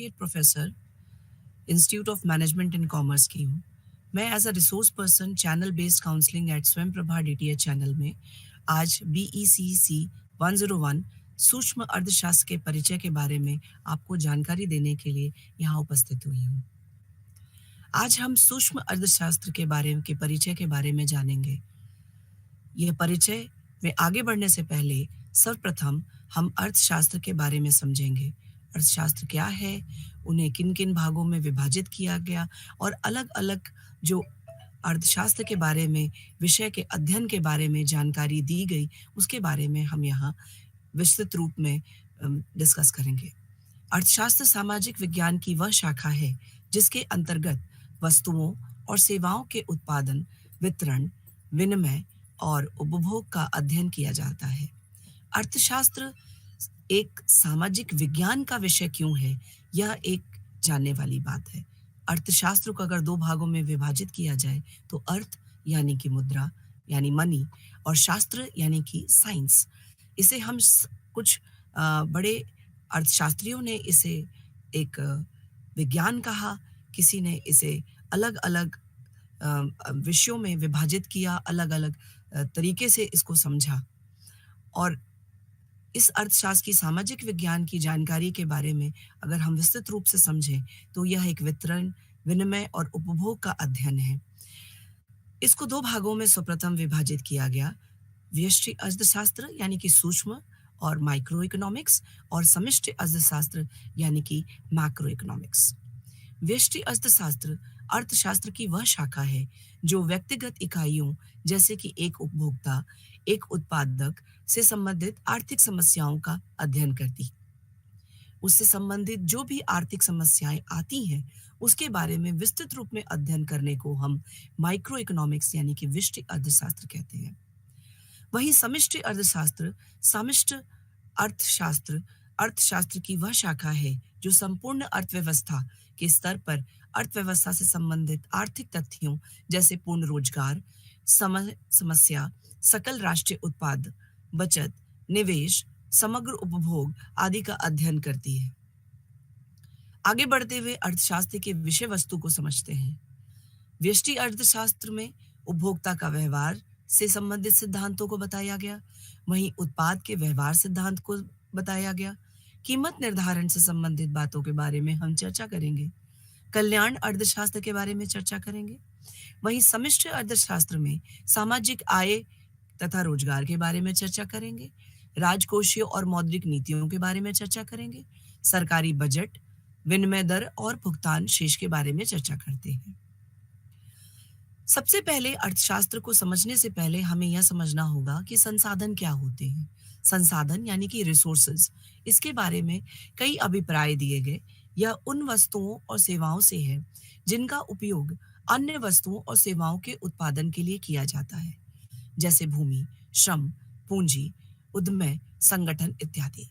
Associate professor institute of management and commerce की हूँ। मैं as a resource person channel based counselling at Swayam Prabha DTH channel में आज बीईसीसी 101 सूक्ष्म अर्थशास्त्र के परिचय के बारे में आपको जानकारी देने के लिए यहाँ उपस्थित हुई हूँ। आज हम सूक्ष्म अर्थशास्त्र के परिचय के बारे में जानेंगे। यह परिचय में आगे बढ़ने से पहले सर्वप्रथम हम अर्थशास्त्र के बारे में समझेंगे। अर्थशास्त्र क्या है, उन्हें किन किन भागों में विभाजित किया गया और अलग अलग जो अर्थशास्त्र के बारे में विषय के अध्ययन के बारे में जानकारी दी गई, उसके बारे में हम यहाँ विस्तृत रूप में डिस्कस करेंगे। अर्थशास्त्र सामाजिक विज्ञान की वह शाखा है जिसके अंतर्गत वस्तुओं और सेवाओं के उत्पादन, वितरण, विनिमय और उपभोग का अध्ययन किया जाता है। अर्थशास्त्र एक सामाजिक विज्ञान का विषय क्यों है, यह एक जानने वाली बात है। अर्थशास्त्र को अगर दो भागों में विभाजित किया जाए तो अर्थ यानी कि मुद्रा यानी मनी और शास्त्र यानी कि साइंस। इसे हम कुछ बड़े अर्थशास्त्रियों ने इसे एक विज्ञान कहा, किसी ने इसे अलग अलग विषयों में विभाजित किया, अलग अलग तरीके से इसको समझा। और इस अर्थशास्त्र की सामाजिक विज्ञान की जानकारी के बारे में अगर हम विस्तृत रूप से समझें तो यह एक वितरण, विनिमय और उपभोग का अध्ययन है। इसको दो भागों में सर्वप्रथम विभाजित किया गया, व्यष्टि अर्थशास्त्र यानी कि सूक्ष्म और माइक्रो इकोनॉमिक्स, और समष्टि अर्थशास्त्र यानी कि मैक्रो इकोनॉमिक्स। व्यष्टि अर्थशास्त्र अर्थशास्त्र की वह शाखा है जो व्यक्तिगत इकाइयों जैसे कि एक उपभोक्ता, एक उत्पादक से संबंधित आर्थिक समस्याओं का अध्ययन करती। उससे संबंधित जो भी आर्थिक समस्याएं आती हैं उसके बारे में विस्तृत रूप में अध्ययन करने को हम माइक्रो इकोनॉमिक्स यानी कि व्यष्टि अर्थशास्त्र कहते हैं। वहीं समष्टि अर्थशास्त्र समष्टि अर्थशास्त्र अर्थशास्त्र की वह शाखा है जो संपूर्ण अर्थव्यवस्था के स्तर पर अर्थव्यवस्था से संबंधित आर्थिक तथ्यों जैसे पूर्ण रोजगार, समस्या, सकल राष्ट्रीय उत्पाद, बचत, निवेश, समग्र उपभोग आदि का अध्ययन करती है। आगे बढ़ते हुए अर्थशास्त्र के विषय वस्तु को समझते हैं। व्यष्टि अर्थशास्त्र में उपभोक्ता का व्यवहार से संबंधित सिद्धांतों को बताया गया, वहीं उत्पाद के व्यवहार सिद्धांत को बताया गया। कीमत निर्धारण से संबंधित बातों के बारे में हम चर्चा करेंगे। कल्याण अर्थशास्त्र के बारे में चर्चा करेंगे। वहीं समष्टि अर्थशास्त्र में सामाजिक आय तथा रोजगार के बारे में चर्चा करेंगे। राजकोषीय और मौद्रिक नीतियों के बारे में चर्चा करेंगे। सरकारी बजट, विनिमय दर और भुगतान शेष के बारे में चर्चा करते हैं। सबसे पहले अर्थशास्त्र को समझने से पहले हमें यह समझना होगा कि संसाधन क्या होते हैं। संसाधन यानी कि रिसोर्सेज, इसके बारे में कई अभिप्राय दिए गए। यह उन वस्तुओं और सेवाओं से है जिनका उपयोग अन्य वस्तुओं और सेवाओं के उत्पादन के लिए किया जाता है, जैसे भूमि, श्रम, पूंजी, उद्यम, संगठन इत्यादि।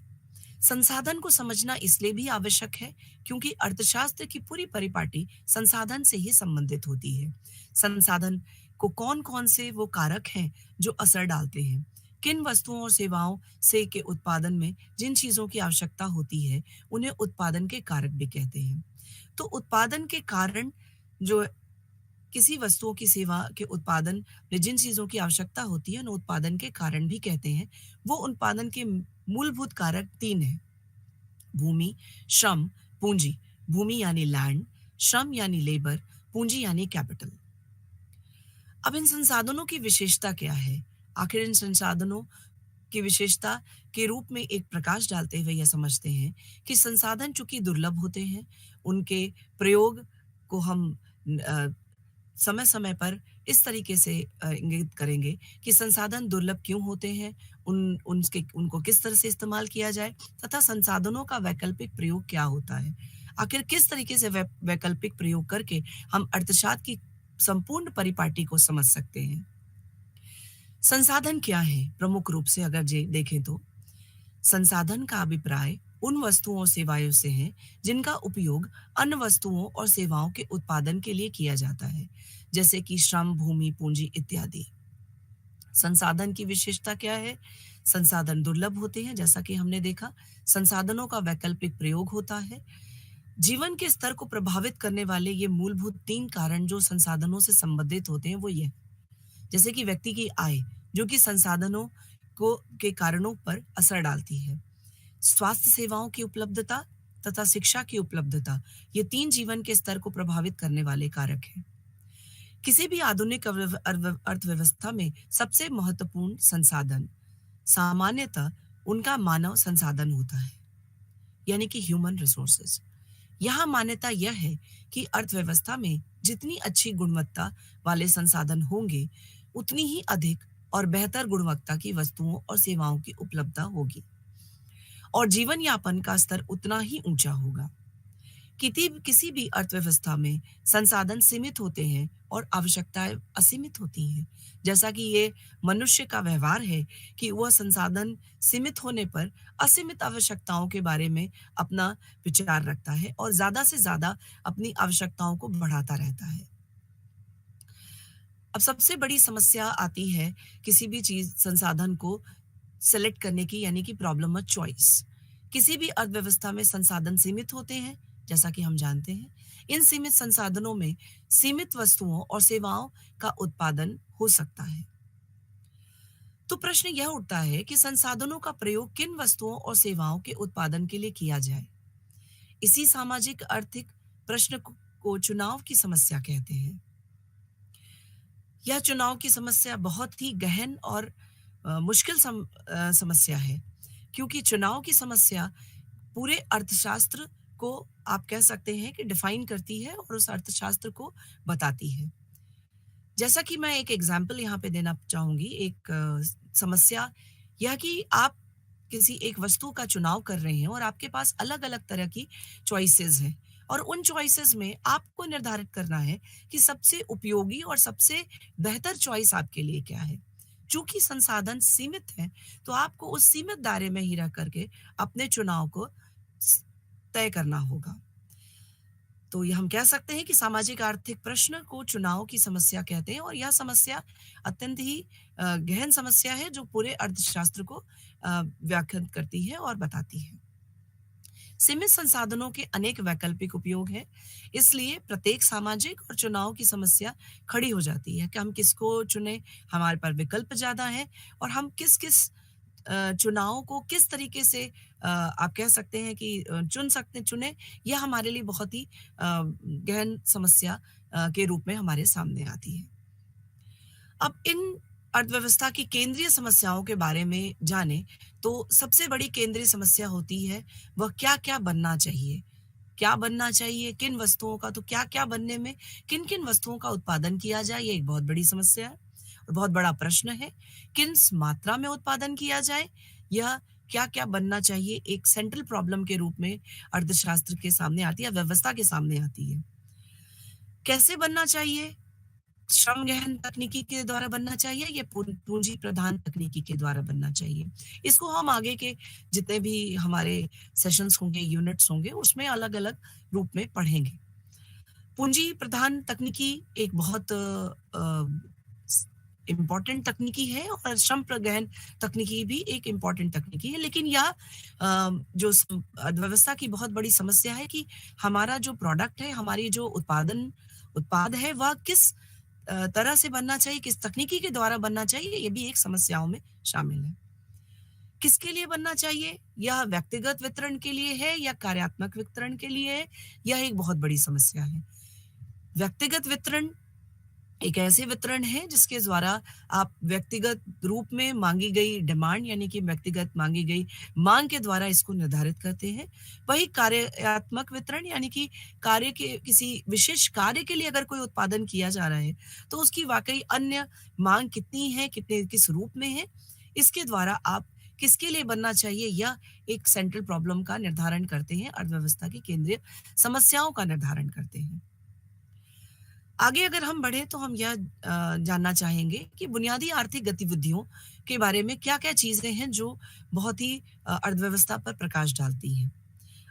संसाधन को समझना इसलिए भी आवश्यक है क्योंकि अर्थशास्त्र की पूरी परिपाटी संसाधन से ही संबंधित होती है। संसाधन को कौन कौन से वो कारक हैं जो असर डालते हैं, किन वस्तुओं और सेवाओं से के उत्पादन में जिन चीजों की आवश्यकता होती है उन्हें उत्पादन के कारक भी कहते हैं। तो उत्पादन के कारण, जो किसी वस्तुओं की सेवा के उत्पादन में जिन चीजों की आवश्यकता होती है उन्हें उत्पादन के कारण भी कहते हैं। वो उत्पादन के मूलभूत कारक तीन हैं: भूमि, श्रम, पूंजी। भूमि यानी लैंड, श्रम यानी लेबर, पूंजी यानी कैपिटल। अब इन संसाधनों की विशेषता क्या है? आखिर इन संसाधनों की विशेषता के रूप में एक प्रकाश डालते हुए यह समझते हैं कि संसाधन चूंकि दुर्लभ होते हैं, उनके प्रयोग को हम समय समय पर इस तरीके से इंगित करेंगे कि संसाधन दुर्लभ क्यों होते हैं, उनको किस तरह से इस्तेमाल किया जाए तथा संसाधनों का वैकल्पिक प्रयोग क्या होता है। आखिर किस तरीके से वैकल्पिक प्रयोग करके हम अर्थशास्त्र की संपूर्ण परिपाटी को समझ सकते हैं। संसाधन क्या है? प्रमुख रूप से अगर देखें तो संसाधन का अभिप्राय उन वस्तुओं और सेवाओं से है जिनका उपयोग अन्य वस्तुओं और सेवाओं के उत्पादन के लिए किया जाता है, जैसे कि श्रम, भूमि, पूंजी इत्यादि। संसाधन की विशेषता क्या है? संसाधन दुर्लभ होते हैं, जैसा कि हमने देखा। संसाधनों का वैकल्पिक प्रयोग होता है। जीवन के स्तर को प्रभावित करने वाले ये मूलभूत 3 कारण जो संसाधनों से संबंधित होते हैं वो ये हैं। जैसे कि व्यक्ति की आय, जो कि संसाधनों को के कारणों पर असर डालती है। स्वास्थ्य सेवाओं की उपलब्धता तथा शिक्षा की उपलब्धता, ये 3 जीवन के स्तर को प्रभावित करने वाले कारक हैं। किसी भी आधुनिक अर्थव्यवस्था में सबसे महत्वपूर्ण संसाधन सामान्यतः उनका मानव संसाधन होता है, यानी कि ह्यूमन रिसोर्सेज। यहाँ मान्यता यह है कि अर्थव्यवस्था में जितनी अच्छी गुणवत्ता वाले संसाधन होंगे, उतनी ही अधिक और बेहतर गुणवत्ता की वस्तुओं और सेवाओं की उपलब्धता होगी और जीवन यापन का स्तर उतना ही ऊंचा होगा। किसी भी अर्थव्यवस्था में संसाधन सीमित होते हैं और आवश्यकताएं असीमित होती हैं। जैसा कि ये मनुष्य का व्यवहार है कि वह संसाधन सीमित होने पर असीमित आवश्यकताओं के बारे में अपना विचार रखता है और ज़्यादा से ज़्यादा अपनी आवश्यकताओं को बढ़ाता रहता है। अब सबसे बड़ी समस्या आती है किसी भी चीज़ संसाधन को सेलेक्ट करने की, यानी कि प्रॉब्लम ऑफ चॉइस। किसी भी अर्थव्यवस्था में संसाधन सीमित होते हैं, जैसा कि हम जानते हैं। इन सीमित संसाधनों में सीमित वस्तुओं और सेवाओं का उत्पादन हो सकता है। तो प्रश्न यह उठता है कि संसाधनों का प्रयोग किन वस्तुओं और सेवाओं के उत्पादन के लिए किया जाए। इसी सामाजिक आर्थिक प्रश्न को चुनाव की समस्या कहते हैं। यह चुनाव की समस्या बहुत ही गहन और मुश्किल समस्या है, क्योंकि चुनाव की समस्या पूरे अर्थशास्त्र को आप कह सकते हैं कि डिफाइन करती है और उस अर्थशास्त्र को बताती है। जैसा कि मैं एक एग्जाम्पल यहाँ पे देना चाहूंगी, एक समस्या यह कि आप किसी एक वस्तु का चुनाव कर रहे हैं और आपके पास अलग अलग तरह की चॉइसेस हैं और उन चॉइसेस में आपको निर्धारित करना है कि सबसे उपयोगी और सबसे बेहतर चॉइस आपके लिए क्या है। चूंकि संसाधन सीमित है, तो आपको उस सीमित दायरे में ही रह करके अपने चुनाव को तय करना होगा। तो ये हम कह सकते हैं कि सामाजिक आर्थिक प्रश्न को चुनाव की समस्या कहते हैं और यह समस्या अत्यंत ही गहन समस्या है जो पूरे अर्थशास्त्र को व्याख्यात करती है और बताती है। सीमित संसाधनों के अनेक वैकल्पिक उपयोग हैं, इसलिए प्रत्येक सामाजिक और चुनाव की समस्या खड़ी हो जाती है कि हम किसको चुने। हमारे पास विकल्प ज्यादा है और हम किस किस चुनाव को किस तरीके से आप कह सकते हैं कि चुने, यह हमारे लिए बहुत ही गहन समस्या के रूप में हमारे सामने आती है। अब इन अर्थव्यवस्था की केंद्रीय समस्याओं के बारे में जाने तो सबसे बड़ी केंद्रीय समस्या होती है वह क्या क्या बनना चाहिए। क्या बनना चाहिए, किन वस्तुओं का, तो क्या क्या बनने में किन किन वस्तुओं का उत्पादन किया जाए, ये एक बहुत बड़ी समस्या है और बहुत बड़ा प्रश्न है। किन मात्रा में उत्पादन किया जाए, यह क्या क्या बनना चाहिए एक सेंट्रल प्रॉब्लम के रूप में अर्थशास्त्र के सामने आती है, व्यवस्था के सामने आती है। कैसे बनना चाहिए, श्रम गहन तकनीकी के द्वारा बनना चाहिए, ये पूंजी प्रधान तकनीकी के द्वारा बनना चाहिए। इसको हम आगे के जितने भी हमारे सेशंस होंगे, यूनिट्स होंगे, उसमें अलग अलग रूप में पढ़ेंगे। पूंजी प्रधान तकनीकी एक बहुत इम्पॉर्टेंट तकनीकी है और श्रम गहन तकनीकी भी एक इम्पॉर्टेंट तकनीकी है, लेकिन यह जो व्यवस्था की बहुत बड़ी समस्या है कि हमारा जो प्रोडक्ट है, हमारी जो उत्पाद है, वह किस तरह से बनना चाहिए, किस तकनीकी के द्वारा बनना चाहिए, ये भी एक समस्याओं में शामिल है। किसके लिए बनना चाहिए, यह व्यक्तिगत वितरण के लिए है या कार्यात्मक वितरण के लिए है, यह एक बहुत बड़ी समस्या है। व्यक्तिगत वितरण एक ऐसे वितरण है जिसके द्वारा आप व्यक्तिगत रूप में मांगी गई डिमांड, यानी कि व्यक्तिगत मांगी गई मांग के द्वारा इसको निर्धारित करते हैं। वही कार्यात्मक वितरण, यानी कि कार्य के किसी विशेष कार्य के लिए अगर कोई उत्पादन किया जा रहा है तो उसकी वाकई अन्य मांग कितनी है, कितने किस रूप में है, इसके द्वारा आप किसके लिए बनना चाहिए यह एक सेंट्रल प्रॉब्लम का निर्धारण करते हैं, अर्थव्यवस्था की केंद्रीय समस्याओं का निर्धारण करते हैं। आगे अगर हम बढ़े तो हम यह जानना चाहेंगे कि बुनियादी आर्थिक गतिविधियों के बारे में क्या क्या चीजें हैं जो बहुत ही अर्थव्यवस्था पर प्रकाश डालती हैं।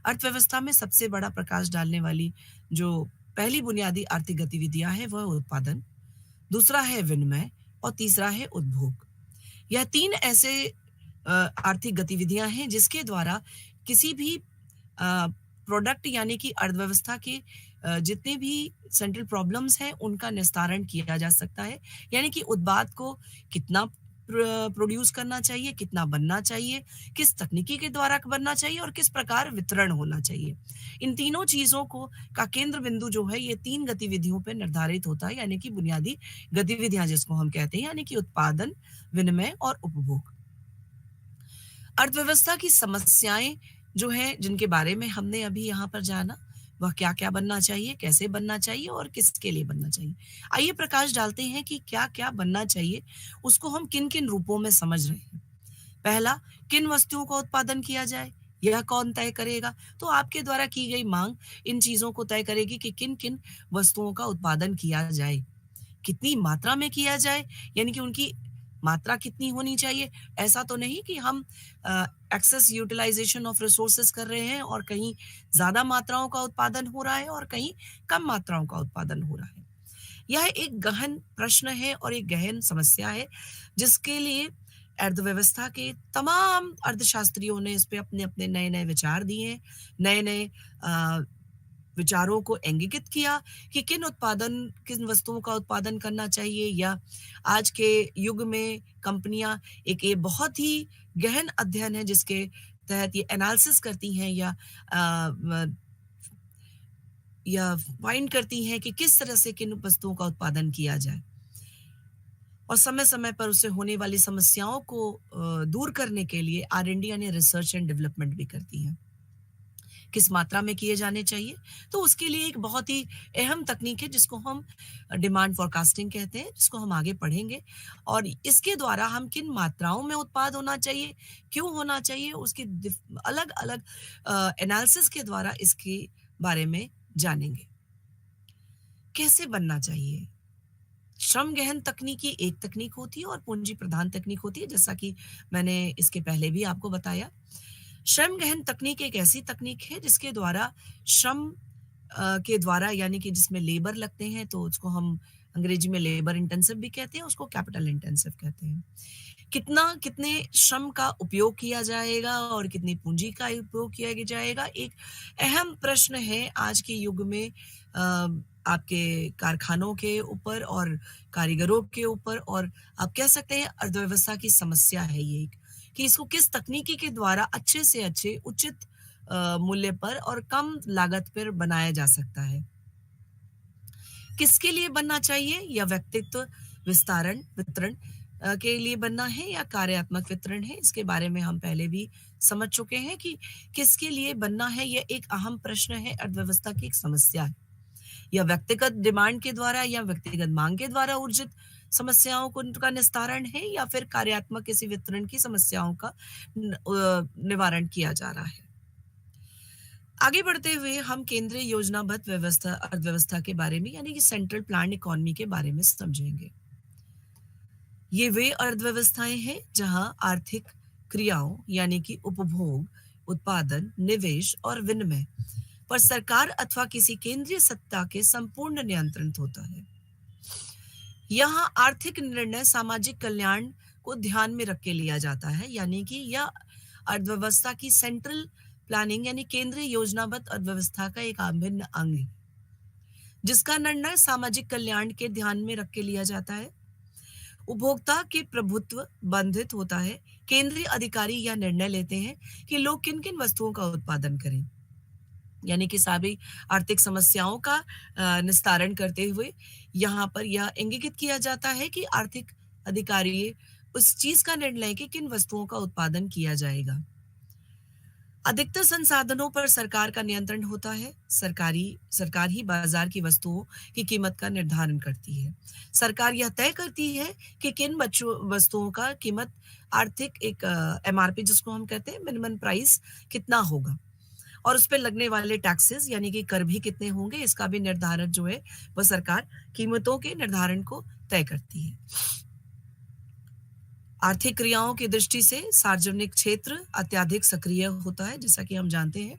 अर्थव्यवस्था में सबसे बड़ा प्रकाश डालने वाली जो पहली बुनियादी आर्थिक गतिविधियां हैं वह उत्पादन, दूसरा है विनिमय और तीसरा है उपभोग। यह तीन ऐसे आर्थिक गतिविधियां हैं जिसके द्वारा किसी भी प्रोडक्ट यानी कि अर्थव्यवस्था के जितने भी सेंट्रल प्रॉब्लम्स हैं उनका निस्तारण किया जा सकता है। यानी कि उत्पाद को कितना प्रोड्यूस करना चाहिए, कितना बनना चाहिए, किस तकनीकी के द्वारा बनना चाहिए और किस प्रकार वितरण होना चाहिए। इन तीनों चीज़ों को का केंद्र बिंदु जो है ये 3 गतिविधियों पे निर्धारित होता है, यानी कि बुनियादी गतिविधियाँ जिसको हम कहते हैं, यानी कि उत्पादन, विनिमय और उपभोग। अर्थव्यवस्था की समस्याएँ जो हैं, जिनके बारे में हमने अभी यहाँ पर जाना, वह क्या-क्या बनना चाहिए, कैसे बनना चाहिए और किसके लिए बनना चाहिए। आइए प्रकाश डालते हैं कि क्या-क्या बनना चाहिए, उसको हम किन-किन रूपों में समझ रहे हैं। पहला, किन वस्तुओं का उत्पादन किया जाए, यह कौन तय करेगा? तो आपके द्वारा की गई माँग इन चीज़ों को तय करेगी कि किन-किन वस्तुओं का उत्पादन किया जाए। कितनी मात्रा में किया जाए, यानी कि उनकी मात्रा कितनी होनी चाहिए। ऐसा तो नहीं कि हम एक्सेस यूटिलाइजेशन ऑफ रिसोर्सेज कर रहे हैं और कहीं ज़्यादा मात्राओं का उत्पादन हो रहा है और कहीं कम मात्राओं का उत्पादन हो रहा है। यह एक गहन प्रश्न है और एक गहन समस्या है, जिसके लिए अर्थव्यवस्था के तमाम अर्थशास्त्रियों ने इस पे अपने-अपने नए-नए विचार दिए हैं, नए-नए विचारों को इंगित किया कि किन वस्तुओं का उत्पादन करना चाहिए, या आज के युग में कंपनियां एक ये बहुत ही गहन अध्ययन है जिसके तहत ये एनालिसिस करती हैं या फाइंड करती हैं कि किस तरह से किन वस्तुओं का उत्पादन किया जाए और समय-समय पर उससे होने वाली समस्याओं को दूर करने के लिए R&D यानी रिसर्च एंड डेवलपमेंट भी करती हैं। किस मात्रा में किए जाने चाहिए, तो उसके लिए एक बहुत ही अहम तकनीक है जिसको हम डिमांड फोरकास्टिंग कहते हैं, जिसको हम आगे पढ़ेंगे और इसके द्वारा हम किन मात्राओं में उत्पाद होना चाहिए, क्यों होना चाहिए, उसकी अलग-अलग एनालिसिस के द्वारा इसके बारे में जानेंगे। कैसे बनना चाहिए? श्रम गहन तकनीकी एक तकनीक होती है और पूंजी प्रधान तकनीक होती है, जैसा कि मैंने इसके पहले भी आपको बताया। श्रम गहन तकनीक एक ऐसी तकनीक है जिसके द्वारा श्रम के द्वारा, यानी कि जिसमें लेबर लगते हैं, तो उसको हम अंग्रेजी में लेबर इंटेंसिव भी कहते हैं, उसको कैपिटल इंटेंसिव कहते हैं। कितने श्रम का उपयोग किया जाएगा और कितनी पूंजी का उपयोग किया जाएगा, एक अहम प्रश्न है आज के युग में आपके कारखानों के ऊपर और कारीगरों के ऊपर, और आप कह सकते हैं अर्थव्यवस्था की समस्या है ये एक, कि इसको किस तकनीकी के द्वारा अच्छे से अच्छे उचित मूल्य पर और कम लागत पर बनाया जा सकता है। किसके लिए बनना चाहिए, या व्यक्तित्व विस्तारण वितरण के लिए बनना है या कार्यात्मक वितरण है, इसके बारे में हम पहले भी समझ चुके हैं कि किसके लिए बनना है। यह एक अहम प्रश्न है, अर्थव्यवस्था की एक समस्या है। या व्यक्तिगत डिमांड के द्वारा या व्यक्तिगत मांग के द्वारा ऊर्जित समस्याओं को का निस्तारण है, या फिर कार्यात्मक किसी वितरण की समस्याओं का निवारण किया जा रहा है। आगे बढ़ते हुए हम केंद्रीय योजनाबद्ध व्यवस्था अर्थव्यवस्था के बारे में, यानी कि सेंट्रल प्लान इकोनॉमी के बारे में समझेंगे। ये वे अर्थव्यवस्थाएं हैं जहां आर्थिक क्रियाओं यानी कि उपभोग, उत्पादन, निवेश और विनिमय पर सरकार अथवा किसी केंद्रीय सत्ता के संपूर्ण नियंत्रण होता है। यहाँ आर्थिक निर्णय सामाजिक कल्याण को ध्यान में रख के लिया जाता है, यानी कि यह अर्थव्यवस्था की सेंट्रल प्लानिंग यानी केंद्रीय योजनाबद्ध अर्थव्यवस्था का एक अभिन्न अंग है, जिसका निर्णय सामाजिक कल्याण के ध्यान में रख के लिया जाता है। उपभोक्ता के प्रभुत्व बंधित होता है। केंद्रीय अधिकारी यह निर्णय लेते हैं कि लोग किन किन वस्तुओं का उत्पादन करें, यानी कि सभी आर्थिक समस्याओं का निस्तारण करते हुए यहाँ पर यह इंगित किया जाता है कि आर्थिक अधिकारी उस चीज का निर्णय कि किन वस्तुओं का उत्पादन किया जाएगा। अधिकतर संसाधनों पर सरकार का नियंत्रण होता है। सरकार ही बाजार की वस्तुओं की कीमत का निर्धारण करती है। सरकार यह तय करती है कि किन वस्तुओं का कीमत आर्थिक एक एमआरपी जिसको हम कहते हैं मिनिमम प्राइस कितना होगा, और उस पर लगने वाले टैक्सेस यानी कि कर भी कितने होंगे, इसका भी निर्धारण जो है वह सरकार कीमतों के निर्धारण को तय करती है। आर्थिक क्रियाओं की दृष्टि से सार्वजनिक क्षेत्र अत्यधिक सक्रिय होता है, जैसा कि हम जानते हैं।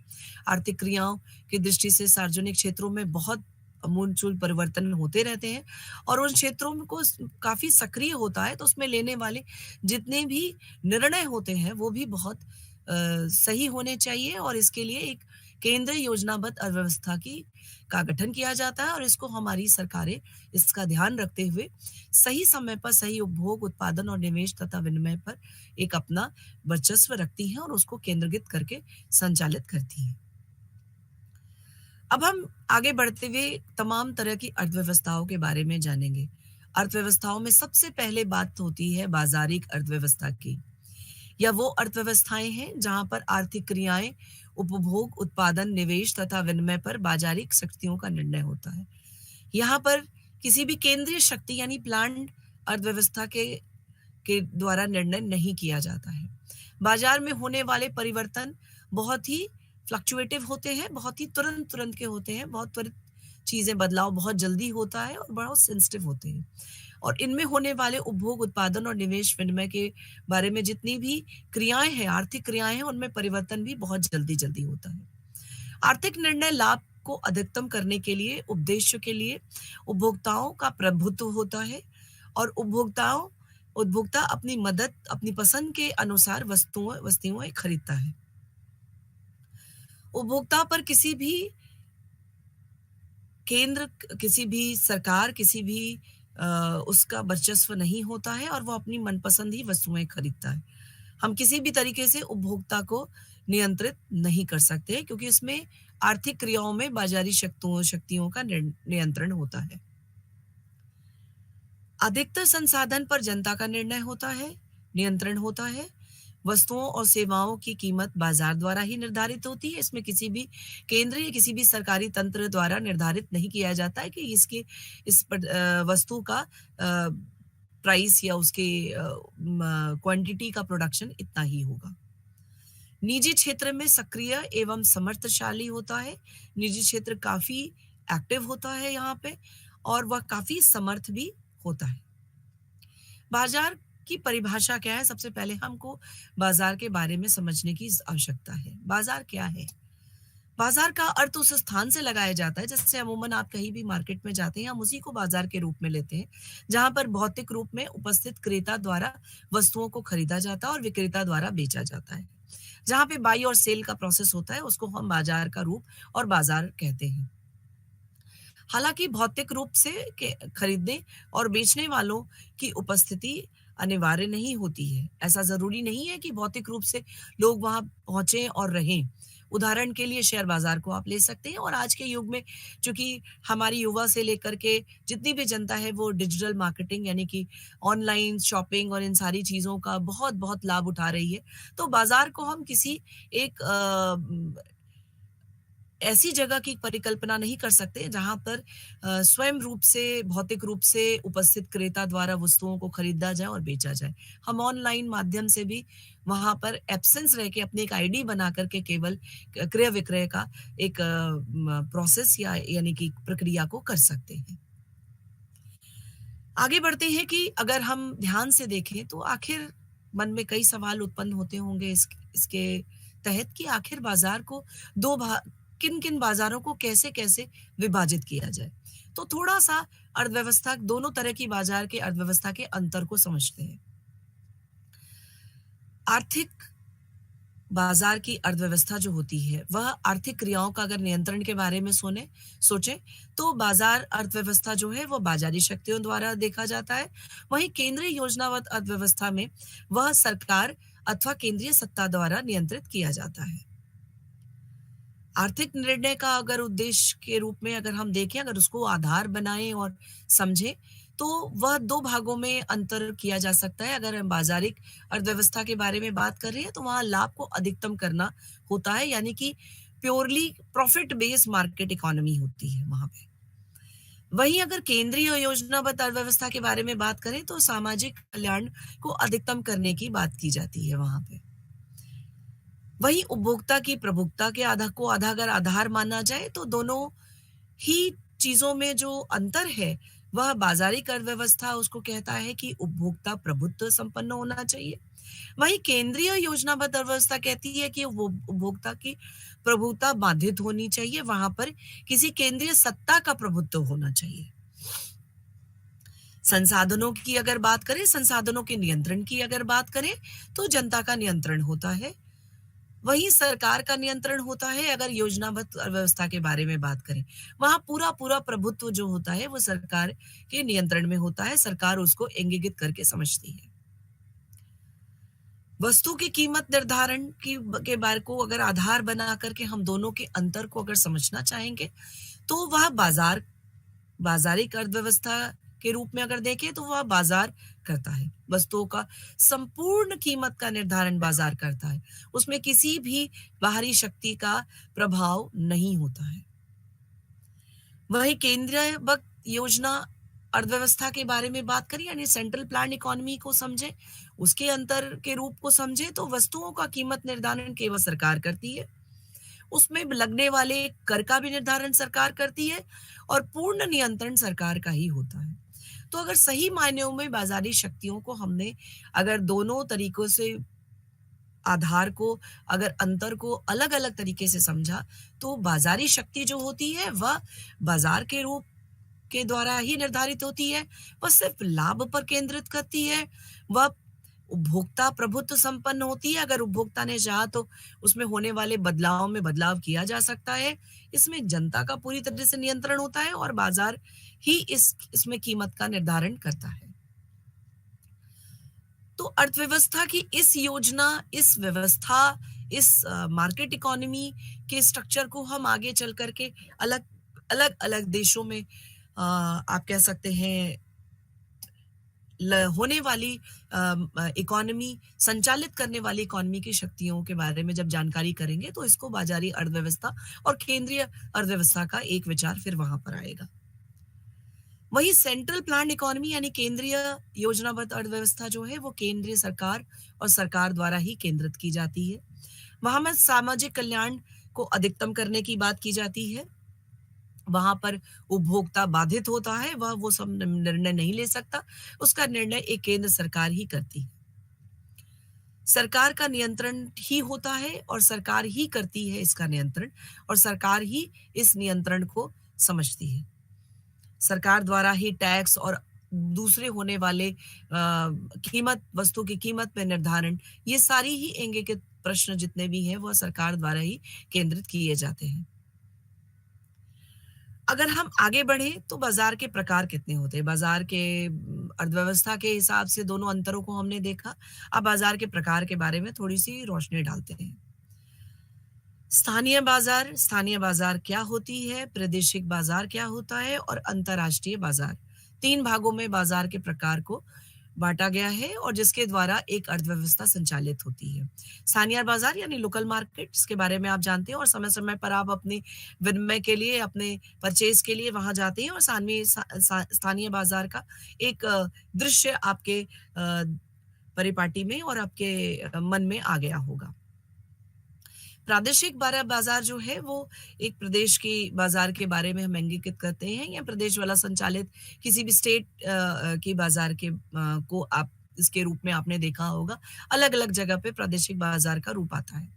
आर्थिक क्रियाओं की दृष्टि से सार्वजनिक क्षेत्रों में बहुत आमूल-चूल परिवर्तन होते रहते हैं और उन क्षेत्रों में को काफी सक्रिय होता है, तो उसमें लेने वाले जितने भी निर्णय होते हैं वो भी बहुत सही होने चाहिए, और इसके लिए एक केंद्रीय योजनाबद्ध अर्थव्यवस्था की का गठन किया जाता है और इसको हमारी सरकारें इसका ध्यान रखते हुए सही समय पर सही उपभोग, उत्पादन और निवेश तथा विनिमय पर एक अपना वर्चस्व रखती हैं और उसको केंद्रीकृत करके संचालित करती हैं। अब हम आगे बढ़ते हुए तमाम तरह की अर्थव्यवस्थाओं के बारे में जानेंगे। अर्थव्यवस्थाओं में सबसे पहले बात होती है बाजारिक अर्थव्यवस्था की, या वो अर्थव्यवस्थाएं हैं जहां पर आर्थिक क्रियाएं, उपभोग, उत्पादन, निवेश तथा विनिमय पर बाजारिक शक्तियों का निर्णय होता है। यहाँ पर किसी भी केंद्रीय शक्ति यानी प्लान्ड अर्थव्यवस्था के द्वारा निर्णय नहीं किया जाता है। बाजार में होने वाले परिवर्तन बहुत ही फ्लक्चुएटिव होते हैं, बहुत ही तुरंत तुरंत के होते हैं, बहुत त्वरित चीजें बदलाव बहुत जल्दी होता है और बहुत सेंसिटिव होते हैं। और इनमें होने वाले उपभोग, उत्पादन और निवेश विनिमय के बारे में जितनी भी क्रियाएं हैं, आर्थिक क्रियाएं हैं, उनमें परिवर्तन भी बहुत जल्दी जल्दी होता है। आर्थिक निर्णय लाभ को अधिकतम करने के लिए, उद्देश्य के लिए उपभोक्ताओं का प्रभुत्व होता है और उपभोक्ता अपनी मदद, अपनी पसंद के अनुसार वस्तुएं खरीदता है। उपभोक्ता पर किसी भी केंद्र, किसी भी सरकार, किसी भी उसका वर्चस्व नहीं होता है और वो अपनी मनपसंद ही वस्तुएं खरीदता है। हम किसी भी तरीके से उपभोक्ता को नियंत्रित नहीं कर सकते क्योंकि इसमें आर्थिक क्रियाओं में बाजारी शक्तियों का नियंत्रण होता है। अधिकतर संसाधन पर जनता का निर्णय होता है, नियंत्रण होता है। वस्तुओं और सेवाओं की कीमत बाजार द्वारा ही निर्धारित होती है। इसमें किसी भी केंद्र या किसी भी सरकारी तंत्र द्वारा निर्धारित नहीं किया जाता है कि वस्तु का प्राइस या उसके क्वांटिटी का प्रोडक्शन इतना ही होगा। निजी क्षेत्र में सक्रिय एवं समर्थशाली होता है। निजी क्षेत्र काफी एक्टिव होता है यहाँ पे और वह काफी समर्थ भी होता है। बाजार की परिभाषा क्या है? सबसे पहले हमको बाजार के बारे में समझने की आवश्यकता है। बाजार क्या है? बाजार का अर्थ उस स्थान से लगाया जाता है, जैसे अमूमन आप कहीं भी मार्केट में जाते हैं, हम उसी को बाजार के रूप में लेते हैं, जहां पर भौतिक रूप में उपस्थित क्रेता द्वारा वस्तुओं को खरीदा जाता है और विक्रेता द्वारा बेचा जाता है। जहां पे बाई और सेल का प्रोसेस होता है, उसको हम बाजार का रूप और बाजार कहते हैं। हालांकि भौतिक रूप से खरीदने और बेचने वालों की उपस्थिति अनिवार्य नहीं होती है। ऐसा जरूरी नहीं है कि भौतिक रूप से लोग वहां पहुंचे और रहें। उदाहरण के लिए शेयर बाजार को आप ले सकते हैं और आज के युग में चूंकि हमारी युवा से लेकर के जितनी भी जनता है वो डिजिटल मार्केटिंग यानी कि ऑनलाइन शॉपिंग और इन सारी चीजों का बहुत बहुत लाभ उठा रही है, तो बाजार को हम किसी एक ऐसी जगह की परिकल्पना नहीं कर सकते जहां पर स्वयं रूप से, भौतिक रूप से उपस्थित क्रेता द्वारा वस्तुओं को खरीदा जाए और बेचा जाए। हम ऑनलाइन माध्यम से भी वहां पर एब्सेंस रह के अपनी एक आईडी बना करके केवल क्रय विक्रय का एक प्रोसेस या यानी कि प्रक्रिया को कर सकते हैं। आगे बढ़ते हैं कि अगर हम ध्यान से देखें तो आखिर मन में कई सवाल उत्पन्न होते होंगे इसके तहत कि आखिर बाजार को किन किन बाजारों को कैसे कैसे विभाजित किया जाए। तो थोड़ा सा अर्थव्यवस्था, दोनों तरह की बाजार के अर्थव्यवस्था के अंतर को समझते हैं। आर्थिक बाजार की अर्थव्यवस्था जो होती है वह आर्थिक क्रियाओं का अगर नियंत्रण के बारे में सोचे तो बाजार अर्थव्यवस्था जो है वह बाजारी शक्तियों द्वारा देखा जाता है। वहीं केंद्रीय योजनाबद्ध अर्थव्यवस्था में वह सरकार अथवा केंद्रीय सत्ता द्वारा नियंत्रित किया जाता है। आर्थिक निर्णय का अगर उद्देश्य के रूप में अगर हम देखें, अगर उसको आधार बनाएं और समझें, तो वह दो भागों में अंतर किया जा सकता है। अगर हम बाजारिक अर्थव्यवस्था के बारे में बात कर रहे हैं तो वहां लाभ को अधिकतम करना होता है, यानी कि purely profit based market economy होती है वहां पे। वहीं अगर केंद्रीय योजनाबद्ध अर्थव्यवस्था के बारे में बात करें तो सामाजिक कल्याण को अधिकतम करने की बात की जाती है वहां पे। वही उपभोक्ता की प्रभुत्ता के अगर आधार माना जाए तो दोनों ही चीजों में जो अंतर है वह बाजारिक अर्थव्यवस्था उसको कहता है कि उपभोक्ता प्रभुत्व संपन्न होना चाहिए। वही केंद्रीय योजनाबद्ध अर्थव्यवस्था कहती है कि वो उपभोक्ता की प्रभुत्ता बाधित होनी चाहिए, वहां पर किसी केंद्रीय सत्ता का प्रभुत्व होना चाहिए। संसाधनों की अगर बात करें, संसाधनों के नियंत्रण की अगर बात करें तो जनता का नियंत्रण होता है। वहीं सरकार का नियंत्रण होता है अगर योजनाबद्ध अर्थव्यवस्था के बारे में बात करें। वहाँ पूरा-पूरा प्रभुत्व जो होता है वो सरकार के नियंत्रण में होता है, सरकार उसको इंगित करके समझती है। वस्तु की कीमत निर्धारण के बारे को अगर आधार बना करके हम दोनों के अंतर को अगर समझना चाहेंगे, तो वह बाजारिक अर्थव्यवस्था के रूप में अगर देखें तो वह बाजार करता है। वस्तुओं का संपूर्ण कीमत का निर्धारण बाजार करता है। उसमें किसी भी बाहरी शक्ति का प्रभाव नहीं होता है। वही केंद्रीयबद्ध योजना अर्थव्यवस्था के बारे में बात करें यानी सेंट्रल प्लान इकोनॉमी को समझे, उसके अंतर के रूप को समझे तो वस्तुओं का कीमत निर्धारण केवल सरकार करती है। उसमें लगने वाले कर का भी निर्धारण सरकार करती है और पूर्ण नियंत्रण सरकार का ही होता है। तो अगर सही मायनों में बाजारी शक्तियों को हमने अगर दोनों तरीकों से आधार को अगर अंतर को अलग-अलग तरीके से समझा, तो बाजारी शक्ति जो होती है वह बाजार के रूप के द्वारा ही निर्धारित होती है। वह सिर्फ लाभ पर केंद्रित करती है। वह उपभोक्ता प्रभुत्व संपन्न होती है। अगर उपभोक्ता ने चाहा तो उसमें होने वाले बदलाव में बदलाव किया जा सकता है। इसमें जनता का पूरी तरह से नियंत्रण होता है और बाजार ही इसमें कीमत का निर्धारण करता है। तो अर्थव्यवस्था की इस योजना, इस व्यवस्था, इस मार्केट इकोनॉमी के स्ट्रक्चर को हम आगे चल करके अलग अलग देशों में आप कह सकते हैं होने वाली इकोनॉमी संचालित करने वाली इकोनॉमी की शक्तियों के बारे में जब जानकारी करेंगे तो इसको बाजारी अर्थव्यवस्था और केंद्रीय अर्थव्यवस्था का एक विचार फिर वहां पर आएगा। वही सेंट्रल प्लान इकोनॉमी यानी केंद्रीय योजनाबद्ध अर्थव्यवस्था जो है वो केंद्रीय सरकार और सरकार द्वारा ही केंद्रित की जाती है। वहां में सामाजिक कल्याण को अधिकतम करने की बात की जाती है। वहां पर उपभोक्ता बाधित होता है, वह वो सब निर्णय नहीं ले सकता, उसका निर्णय एक केंद्र सरकार ही करती है। सरकार का नियंत्रण ही होता है और सरकार ही करती है इसका नियंत्रण और सरकार ही इस नियंत्रण को समझती है। सरकार द्वारा ही टैक्स और दूसरे होने वाले कीमत वस्तु की कीमत में निर्धारण ये सारी ही इंगित प्रश्न जितने भी हैं वह सरकार द्वारा ही केंद्रित किए जाते हैं। अगर हम आगे बढ़े तो बाजार के प्रकार कितने होते हैं? बाजार के अर्थव्यवस्था के हिसाब से दोनों अंतरों को हमने देखा। अब बाजार के प्रकार के बारे में थोड़ी-सी रोशनी डालते हैं। स्थानीय बाजार क्या होती है? प्रादेशिक बाजार क्या होता है? और अंतर्राष्ट्रीय बाजार। 3 भागों में बाजार के प्रकार को बाँटा गया है और जिसके द्वारा एक अर्थव्यवस्था संचालित होती है। स्थानीय बाजार यानी लोकल मार्केट जिसके बारे में आप जानते हैं और समय-समय पर आप अपने विनिमय के लिए, अपने परचेज़ के लिए वहाँ जाते हैं और स्थानीय बाजार का एक दृश्य आपके परिपाटी में और आपके मन में आ गया होगा। प्रादेशिक बाजार जो है वो एक प्रदेश की बाजार के बारे में हम इंगित करते हैं या प्रदेश वाला संचालित किसी भी स्टेट की बाजार के को आप इसके रूप में आपने देखा होगा। अलग-अलग जगह पे प्रादेशिक बाजार का रूप आता है।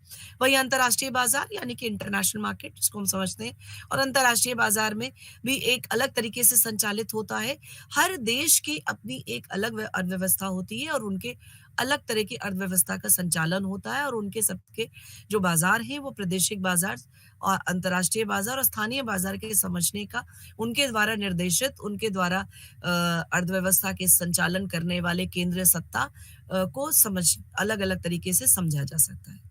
वही अंतर्राष्ट्रीय बाजार यानी कि इंटरनेशनल मार्केट जिसको हम समझते हैं और अंतर्राष्ट्रीय बाजार में भी एक अलग तरीके से संचालित होता है। हर देश की अपनी एक अलग अर्थव्यवस्था होती है और उनके अलग तरह की अर्थव्यवस्था का संचालन होता है और उनके सबके जो बाजार हैं वो प्रादेशिक बाजार और अंतर्राष्ट्रीय बाजार और स्थानीय बाजार के समझने का उनके द्वारा निर्देशित उनके द्वारा अर्थव्यवस्था के संचालन करने वाले केंद्रीय सत्ता को समझ अलग-अलग तरीके से समझा जा सकता है।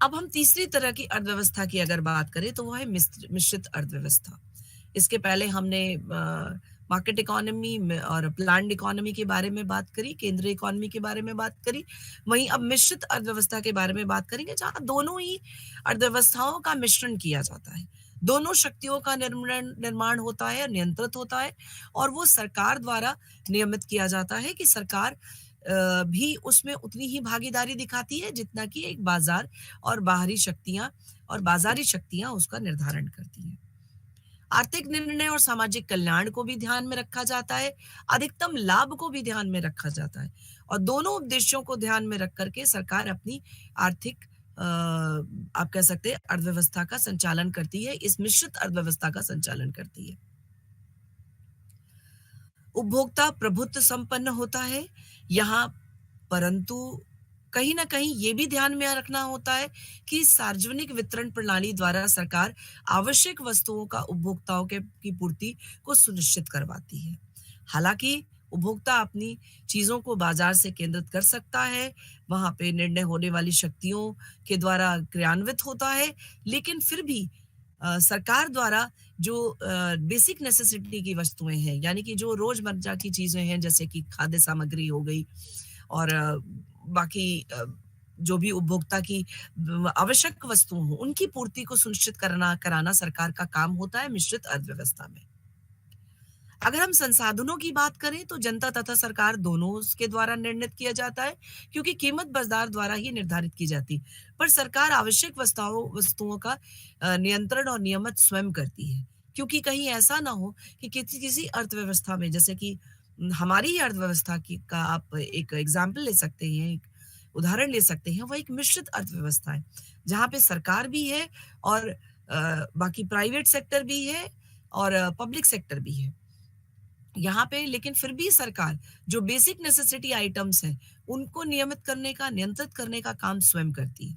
अब हम तीसरी तरह की अर्थव्यवस्था की अगर बात करें तो वो है मिश्रित अर्थव्यवस्था। इसके पहले हमने मार्केट इकोनॉमी में और प्लान्ड इकोनॉमी के बारे में बात करी, केंद्रीय इकोनॉमी के बारे में बात करी। वहीं अब मिश्रित अर्थव्यवस्था के बारे में बात करेंगे जहाँ दोनों ही अर्थव्यवस्थाओं का मिश्रण किया जाता है। दोनों शक्तियों का निर्माण होता है, नियंत्रित होता है और वो सरकार द्वारा नियमित किया जाता है कि सरकार भी उसमें उतनी ही भागीदारी दिखाती है जितना कि एक बाजार और बाहरी शक्तियां और बाजारी शक्तियां उसका निर्धारण करती हैं। आर्थिक निर्णय और सामाजिक कल्याण को भी ध्यान में रखा जाता है, अधिकतम लाभ को भी ध्यान में रखा जाता है और दोनों उद्देश्यों को ध्यान में रख करके सरकार अपनी आर्थिक आप कह सकते हैं अर्थव्यवस्था का संचालन करती है, इस मिश्रित अर्थव्यवस्था का संचालन करती है। उपभोक्ता प्रभुत्व संपन्न होता है यहाँ, परंतु कहीं न कहीं ये भी ध्यान में रखना होता है कि सार्वजनिक वितरण प्रणाली द्वारा सरकार आवश्यक वस्तुओं का उपभोक्ताओं के की पूर्ति को सुनिश्चित करवाती है। हालाँकि उपभोक्ता अपनी चीज़ों को बाज़ार से केंद्रित कर सकता है, वहाँ पे निर्णय होने वाली शक्तियों के द्वारा क्रियान्वित होता है, लेकिन फिर भी सरकार द्वारा जो बेसिक नेसेसिटी की वस्तुएँ हैं, यानी कि जो रोज़मर्रा की चीज़ें हैं, जैसे कि खाद्य सामग्री हो गई और बाकी जो भी उपभोक्ता की आवश्यक वस्तु हों, उनकी पूर्ति को सुनिश्चित करना कराना सरकार का काम होता है मिश्रित अर्थव्यवस्था में। अगर हम संसाधनों की बात करें तो जनता तथा सरकार दोनों के द्वारा निर्णित किया जाता है, क्योंकि कीमत बाजार द्वारा ही निर्धारित की जाती है। पर सरकार आवश्यक वस्तुओं का नियंत्रण और नियमित स्वयं करती है, क्योंकि कहीं ऐसा ना हो कि किसी किसी अर्थव्यवस्था में, जैसे कि हमारी ही अर्थव्यवस्था की का आप एक एग्जाम्पल ले सकते हैं, एक उदाहरण ले सकते हैं। वो एक मिश्रित अर्थव्यवस्था है, जहाँ पे सरकार भी है और बाकी प्राइवेट सेक्टर भी है और पब्लिक सेक्टर भी है। यहाँ पे लेकिन फिर भी सरकार जो बेसिक नेसेसिटी आइटम्स हैं, उनको नियमित करने का, नियंत्रित करने का काम स्वयं करती है।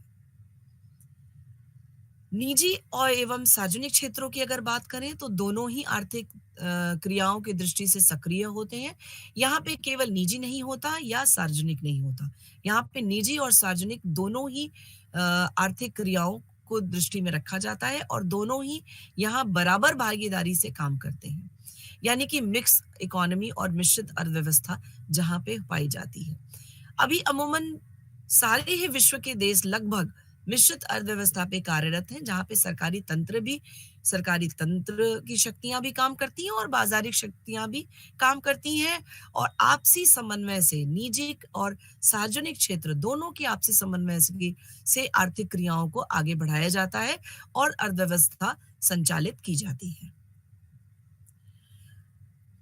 निजी और एवं सार्वजनिक क्षेत्रों की अगर बात करें तो दोनों ही आर्थिक क्रियाओं की दृष्टि से सक्रिय होते हैं। यहाँ पे केवल निजी नहीं होता या सार्वजनिक नहीं होता। यहाँ पे निजी और सार्वजनिक दोनों ही आर्थिक क्रियाओं को दृष्टि में रखा जाता है और दोनों ही यहाँ बराबर भागीदारी से काम करते हैं। यानी कि मिक्स इकोनॉमी और मिश्रित अर्थव्यवस्था जहाँ पे पाई जाती है। अभी अमूमन सारे ही विश्व के देश लगभग मिश्रित अर्थव्यवस्था पे कार्यरत हैं, जहाँ पे सरकारी तंत्र की शक्तियां भी काम करती हैं और बाजारिक शक्तियां भी काम करती हैं और आपसी समन्वय से निजी और सार्वजनिक क्षेत्र दोनों की आपसी समन्वय से आर्थिक क्रियाओं को आगे बढ़ाया जाता है और अर्थव्यवस्था संचालित की जाती है।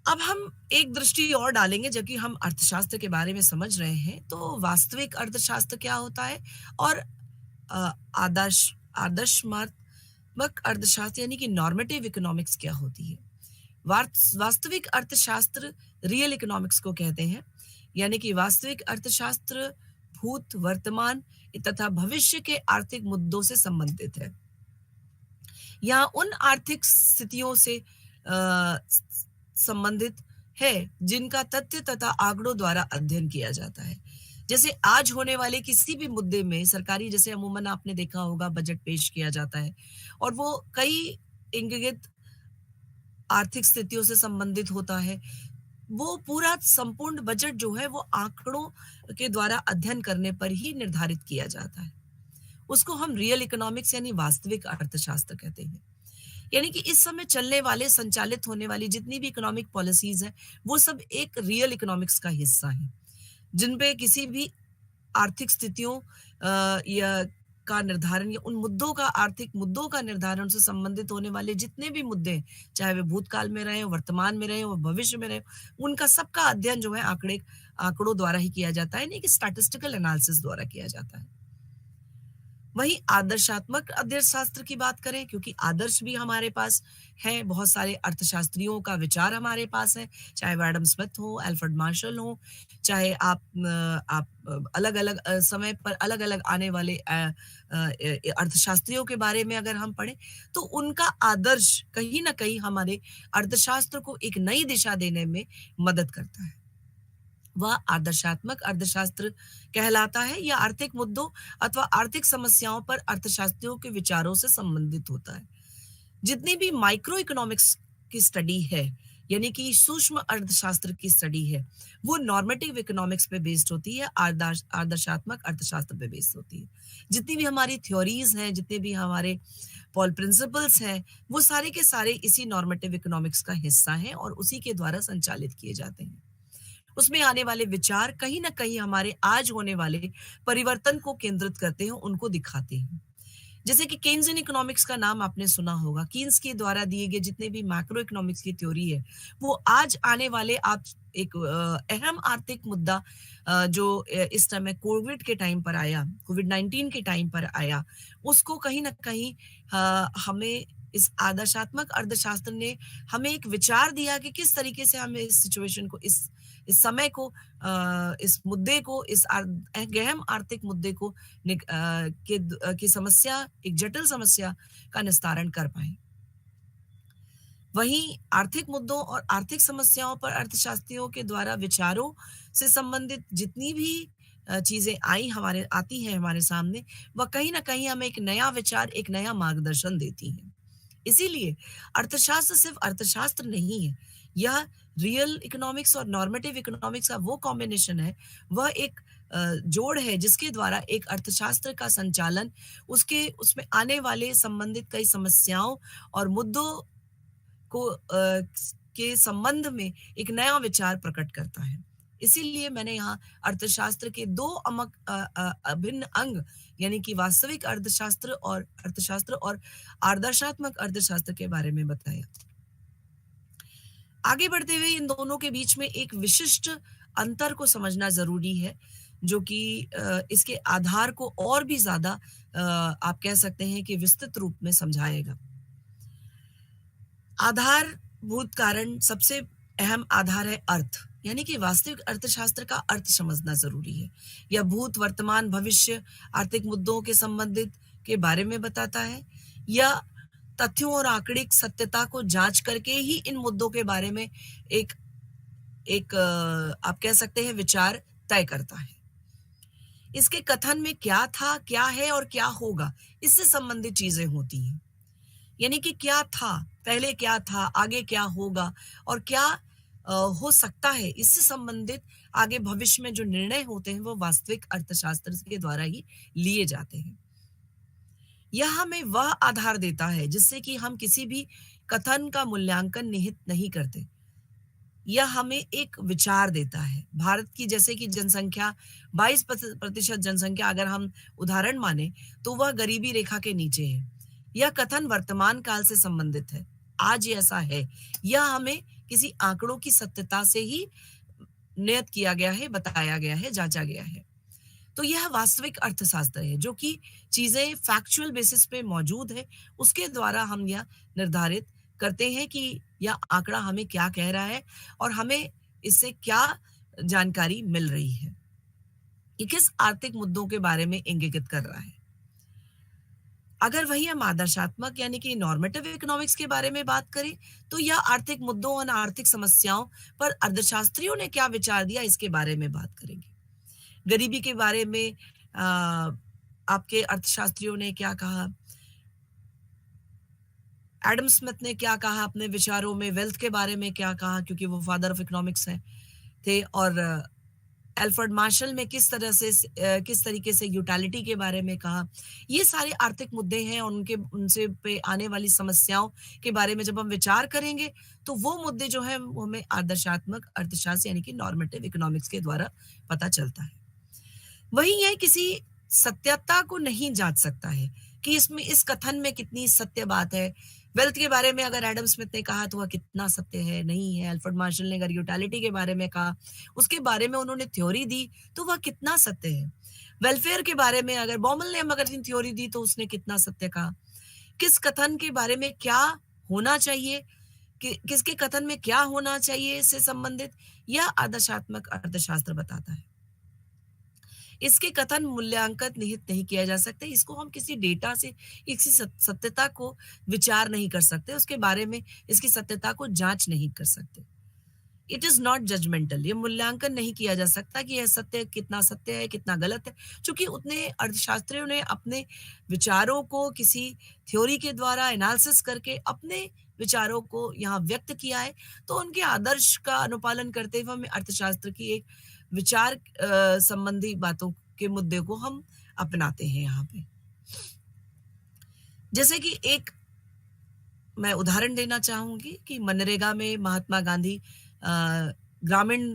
अब हम एक दृष्टि और डालेंगे, जबकि हम अर्थशास्त्र के बारे में समझ रहे हैं, तो वास्तविक अर्थशास्त्र क्या होता है और आदर्शमात्मक अर्थशास्त्र यानी कि नॉर्मेटिव इकोनॉमिक्स क्या होती है। वास्तविक अर्थशास्त्र रियल इकोनॉमिक्स को कहते हैं, यानी कि वास्तविक अर्थशास्त्र भूत, वर्तमान तथा भविष्य के आर्थिक मुद्दों से संबंधित है। यहाँ उन आर्थिक स्थितियों से संबंधित है जिनका तथ्य तथा आंकड़ों द्वारा अध्ययन किया जाता है। जैसे आज होने वाले किसी भी मुद्दे में सरकारी, जैसे अमूमन आपने देखा होगा, बजट पेश किया जाता है और वो कई इंगित आर्थिक स्थितियों से संबंधित होता है। वो पूरा संपूर्ण बजट जो है वो आंकड़ों के द्वारा अध्ययन करने पर ही निर्धारित किया जाता है। उसको हम रियल इकोनॉमिक्स यानी वास्तविक अर्थशास्त्र कहते हैं। यानी कि इस समय चलने वाले, संचालित होने वाली जितनी भी इकोनॉमिक पॉलिसीज है, वो सब एक रियल इकोनॉमिक्स का हिस्सा है, जिन पे किसी भी आर्थिक स्थितियों या का निर्धारण या उन मुद्दों का, आर्थिक मुद्दों का निर्धारण से संबंधित होने वाले जितने भी मुद्दे हैं, चाहे वे भूतकाल में रहे, वर्तमान में रहे और भविष्य में रहे, उनका सबका अध्ययन जो है आंकड़ों द्वारा ही किया जाता है, नहीं कि स्टैटिस्टिकल एनालिसिस द्वारा किया जाता है। वहीं आदर्शात्मक अर्थशास्त्र की बात करें, क्योंकि आदर्श भी हमारे पास है, बहुत सारे अर्थशास्त्रियों का विचार हमारे पास है, चाहे वो एडम स्मिथ हो, अल्फ्रेड मार्शल हो, चाहे आप अलग अलग समय पर अलग अलग आने वाले अर्थशास्त्रियों के बारे में अगर हम पढ़ें, तो उनका आदर्श कहीं ना कहीं हमारे अर्थशास्त्र को एक नई दिशा देने में मदद करता है। वह आदर्शात्मक अर्थशास्त्र कहलाता है या आर्थिक मुद्दों अथवा आर्थिक समस्याओं पर अर्थशास्त्रियों के विचारों से संबंधित होता है। जितनी भी माइक्रो इकोनॉमिक्स की स्टडी है, यानी कि सूक्ष्म अर्थशास्त्र की स्टडी है, वो नॉर्मेटिव इकोनॉमिक्स पे बेस्ड होती है, आदर्शात्मक अर्थशास्त्र पे बेस्ड होती है। जितनी भी हमारी थ्योरीज हैं, जितने भी हमारे पॉल प्रिंसिपल्स हैं, वो सारे के सारे इसी नॉर्मेटिव इकोनॉमिक्स का हिस्सा हैं और उसी के द्वारा संचालित किए जाते हैं। उसमें आने वाले विचार कहीं ना कहीं हमारे आज होने वाले परिवर्तन को केंद्रित करते हैं, उनको दिखाते हैं। जैसे कि केन्सियन इकोनॉमिक्स का नाम आपने सुना होगा। कीन्स के द्वारा दिए गए जितने भी मैक्रो इकोनॉमिक्स की थ्योरी है, वो आज आने वाले आप एक अहम आर्थिक मुद्दा जो इस समय कोविड 19 के टाइम पर आया, उसको कहीं ना कहीं हमें इस आदर्शात्मक अर्थशास्त्र ने हमें एक विचार दिया कि किस तरीके से हमें इस सिचुएशन को, इस समय को इस मुद्दे को, इस गहन आर्थिक मुद्दे को की समस्या, एक जटिल समस्या का निस्तारण कर पाए। वहीं आर्थिक मुद्दों और आर्थिक समस्याओं पर अर्थशास्त्रियों के द्वारा विचारों से संबंधित जितनी भी चीजें आती हैं हमारे सामने, वह कहीं ना कहीं हमें एक नया विचार, एक नया मार्गदर्शन देती हैं। इसीलिए अर्थशास्त्र सिर्फ अर्थशास्त्र नहीं है, यह रियल इकोनॉमिक्स और नॉर्मेटिव इकोनॉमिक्स का वो कॉम्बिनेशन है, वह एक जोड़ है जिसके द्वारा एक अर्थशास्त्र का संचालन, उसके उसमें आने वाले संबंधित कई समस्याओं और मुद्दों को के संबंध में एक नया विचार प्रकट करता है। इसीलिए मैंने यहाँ अर्थशास्त्र के दो अभिन्न अंग, यानी कि वास्तविक अर्थशास्त्र और आदर्शात्मक अर्थशास्त्र के बारे में बताया। आगे बढ़ते हुए इन दोनों के बीच में एक विशिष्ट अंतर को समझना जरूरी है, जो कि इसके आधार को और भी ज्यादा आप कह सकते हैं कि विस्तृत रूप में समझाएगा। आधारभूत कारण, सबसे अहम आधार है अर्थ, यानी कि वास्तविक अर्थशास्त्र का अर्थ समझना जरूरी है। यह भूत, वर्तमान, भविष्य आर्थिक मुद्दों के संबंधित के बारे में बताता है। यह तथ्यों और आंकड़िक सत्यता को जांच करके ही इन मुद्दों के बारे में एक एक आप कह सकते हैं विचार तय करता है। इसके कथन में क्या था, क्या है और क्या होगा, इससे संबंधित चीजें होती हैं। यानी कि क्या था, पहले क्या था, आगे क्या होगा और क्या हो सकता है, इससे संबंधित आगे भविष्य में जो निर्णय होते हैं वो वास्तविक अर्थशास्त्र के द्वारा ही लिए जाते हैं। यह हमें वह आधार देता है जिससे कि हम किसी भी कथन का मूल्यांकन निहित नहीं करते। यह हमें एक विचार देता है। भारत की जैसे कि जनसंख्या 22% जनसंख्या अगर हम उदाहरण माने तो वह गरीबी रेखा के नीचे है। यह कथन वर्तमान काल से संबंधित है, आज ये ऐसा है। यह हमें किसी आंकड़ों की सत्यता से ही नियत किया गया है, बताया गया है, जांचा गया है। तो यह वास्तविक अर्थशास्त्र है जो कि चीजें फैक्चुअल बेसिस पे मौजूद है, उसके द्वारा हम यह निर्धारित करते हैं कि यह आंकड़ा हमें क्या कह रहा है और हमें इससे क्या जानकारी मिल रही है, ये किस आर्थिक मुद्दों के बारे में इंगित कर रहा है। अगर वही हम आदर्शात्मक यानी कि नॉर्मेटिव इकोनॉमिक्स के बारे में बात करें तो यह आर्थिक मुद्दों और आर्थिक समस्याओं पर अर्थशास्त्रियों ने क्या विचार दिया, इसके बारे में बात करेंगे। गरीबी के बारे में आपके अर्थशास्त्रियों ने क्या कहा, एडम स्मिथ ने क्या कहा अपने विचारों में, वेल्थ के बारे में क्या कहा क्योंकि वो फादर ऑफ इकोनॉमिक्स हैं थे, और एल्फ्रेड मार्शल में किस तरीके से यूटिलिटी के बारे में कहा। ये सारे आर्थिक मुद्दे हैं और उनसे पे आने वाली समस्याओं के बारे में जब हम विचार करेंगे तो वो मुद्दे जो है वो हमें आदर्शात्मक अर्थशास्त्र यानी कि नॉर्मेटिव इकोनॉमिक्स के द्वारा पता चलता है। वही यह किसी सत्यता को नहीं जांच सकता है कि इसमें इस कथन में कितनी सत्य बात है। वेल्थ के बारे में अगर एडम स्मिथ ने कहा तो वह कितना सत्य है, नहीं है। अल्फ्रेड मार्शल ने अगर यूटिलिटी के बारे में कहा, उसके बारे में उन्होंने थ्योरी दी तो वह कितना सत्य है। वेलफेयर के बारे में अगर बॉमल ने अगर थ्योरी दी तो उसने कितना सत्य कहा। किस कथन के बारे में क्या होना चाहिए, किसके कथन में क्या होना चाहिए से संबंधित यह आदर्शात्मक अर्थशास्त्र बताता है। इसके कथन मूल्यांकन निहित नहीं किया जा सकता, इसको हम किसी डेटा से किसी सत्यता को विचार नहीं कर सकते, उसके बारे में इसकी सत्यता को जांच नहीं कर सकते। इट इज नॉट जजमेंटल, ये मूल्यांकन नहीं किया जा सकता कि यह कितना सत्य है, कितना गलत है, क्योंकि उतने अर्थशास्त्रियों ने अपने विचारों को किसी थ्योरी के द्वारा एनालिसिस करके अपने विचारों को यहाँ व्यक्त किया है। तो उनके आदर्श का अनुपालन करते हुए हमें अर्थशास्त्र की एक विचार संबंधी बातों के मुद्दे को हम अपनाते हैं यहाँ पे। जैसे कि एक मैं उदाहरण देना चाहूंगी कि मनरेगा में महात्मा गांधी ग्रामीण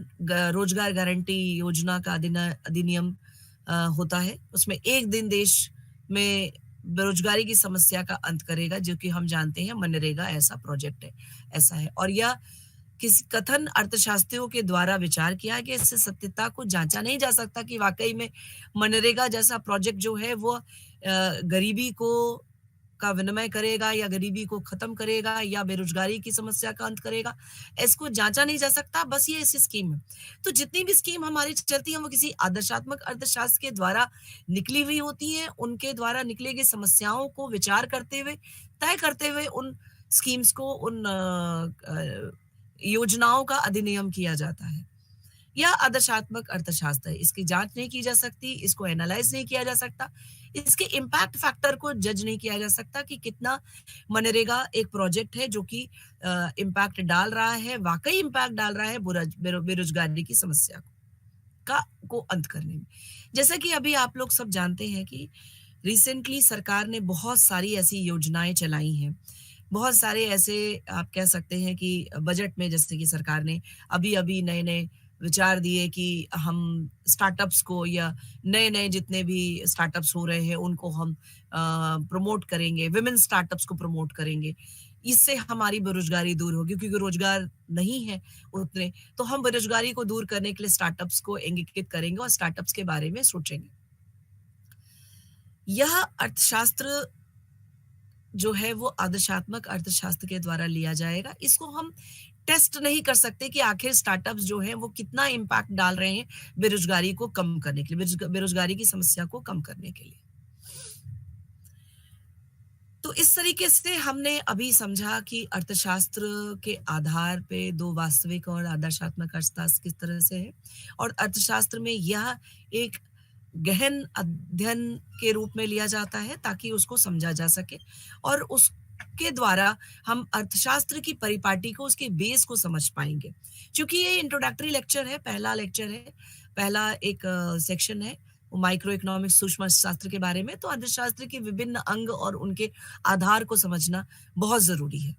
रोजगार गारंटी योजना का अधिनियम होता है। उसमें एक दिन देश में बेरोजगारी की समस्या का अंत करेगा, जो कि हम जानते हैं मनरेगा ऐसा प्रोजेक्ट है, ऐसा है। और यह किसी कथन अर्थशास्त्रियों के द्वारा विचार किया कि इससे सत्यता को जांचा नहीं जा सकता कि वाकई में मनरेगा जैसा प्रोजेक्ट जो है वो गरीबी को का विनिमय करेगा या गरीबी को खत्म करेगा या बेरोजगारी की समस्या का अंत करेगा, इसको जांचा नहीं जा सकता, बस ये ऐसी स्कीम है। तो जितनी भी स्कीम हमारी चलती है वो किसी आदर्शात्मक अर्थशास्त्र के द्वारा निकली हुई होती हैं, उनके द्वारा निकली गई समस्याओं को विचार करते हुए, तय करते हुए उन स्कीम्स को, उन योजनाओं का अधिनियम किया जाता है। यह आदर्शात्मक अर्थशास्त्र है। इसकी जांच नहीं की जा सकती, इसको एनालाइज नहीं किया जा सकता, इसके इम्पैक्ट फैक्टर को जज नहीं किया जा सकता कि कितना मनरेगा एक प्रोजेक्ट है जो कि इम्पैक्ट डाल रहा है, वाकई इम्पैक्ट डाल रहा है बेरोजगारी की समस्या को अंत करने में। जैसा कि अभी आप लोग सब जानते हैं कि रिसेंटली सरकार ने बहुत सारी ऐसी योजनाएं चलाई हैं, बहुत सारे ऐसे आप कह सकते हैं कि बजट में जैसे कि सरकार ने अभी-अभी नए-नए विचार दिए कि हम स्टार्टअप्स को या नए-नए जितने भी स्टार्टअप्स हो रहे हैं उनको हम प्रमोट करेंगे, विमेन स्टार्टअप्स को प्रमोट करेंगे। इससे हमारी बेरोजगारी दूर होगी क्योंकि रोजगार नहीं है उतने, तो हम बेरोजगारी को दूर करने के लिए स्टार्टअप्स को एकीकृत करेंगे और स्टार्टअप्स के बारे में सोचेंगे। यह अर्थशास्त्र जो है वो आदर्शात्मक अर्थशास्त्र के द्वारा लिया जाएगा। इसको हम टेस्ट नहीं कर सकते कि आखिर स्टार्टअप्स जो हैं वो कितना इम्पैक्ट डाल रहे हैं बेरोजगारी को कम करने के लिए, बेरोजगारी की समस्या को कम करने के लिए। तो इस तरीके से हमने अभी समझा कि अर्थशास्त्र के आधार पे दो वास्तविक और आदर्शात्मक अर्थशास्त्र किस तरह से है, और अर्थशास्त्र में यह एक गहन अध्ययन के रूप में लिया जाता है ताकि उसको समझा जा सके और उसके द्वारा हम अर्थशास्त्र की परिपाटी को, उसके बेस को समझ पाएंगे। क्योंकि ये इंट्रोडक्टरी लेक्चर है, पहला लेक्चर है, पहला एक सेक्शन है माइक्रो इकोनॉमिक्स, सूक्ष्म अर्थशास्त्र के बारे में, तो अर्थशास्त्र के विभिन्न अंग और उनके आधार को समझना बहुत जरूरी है।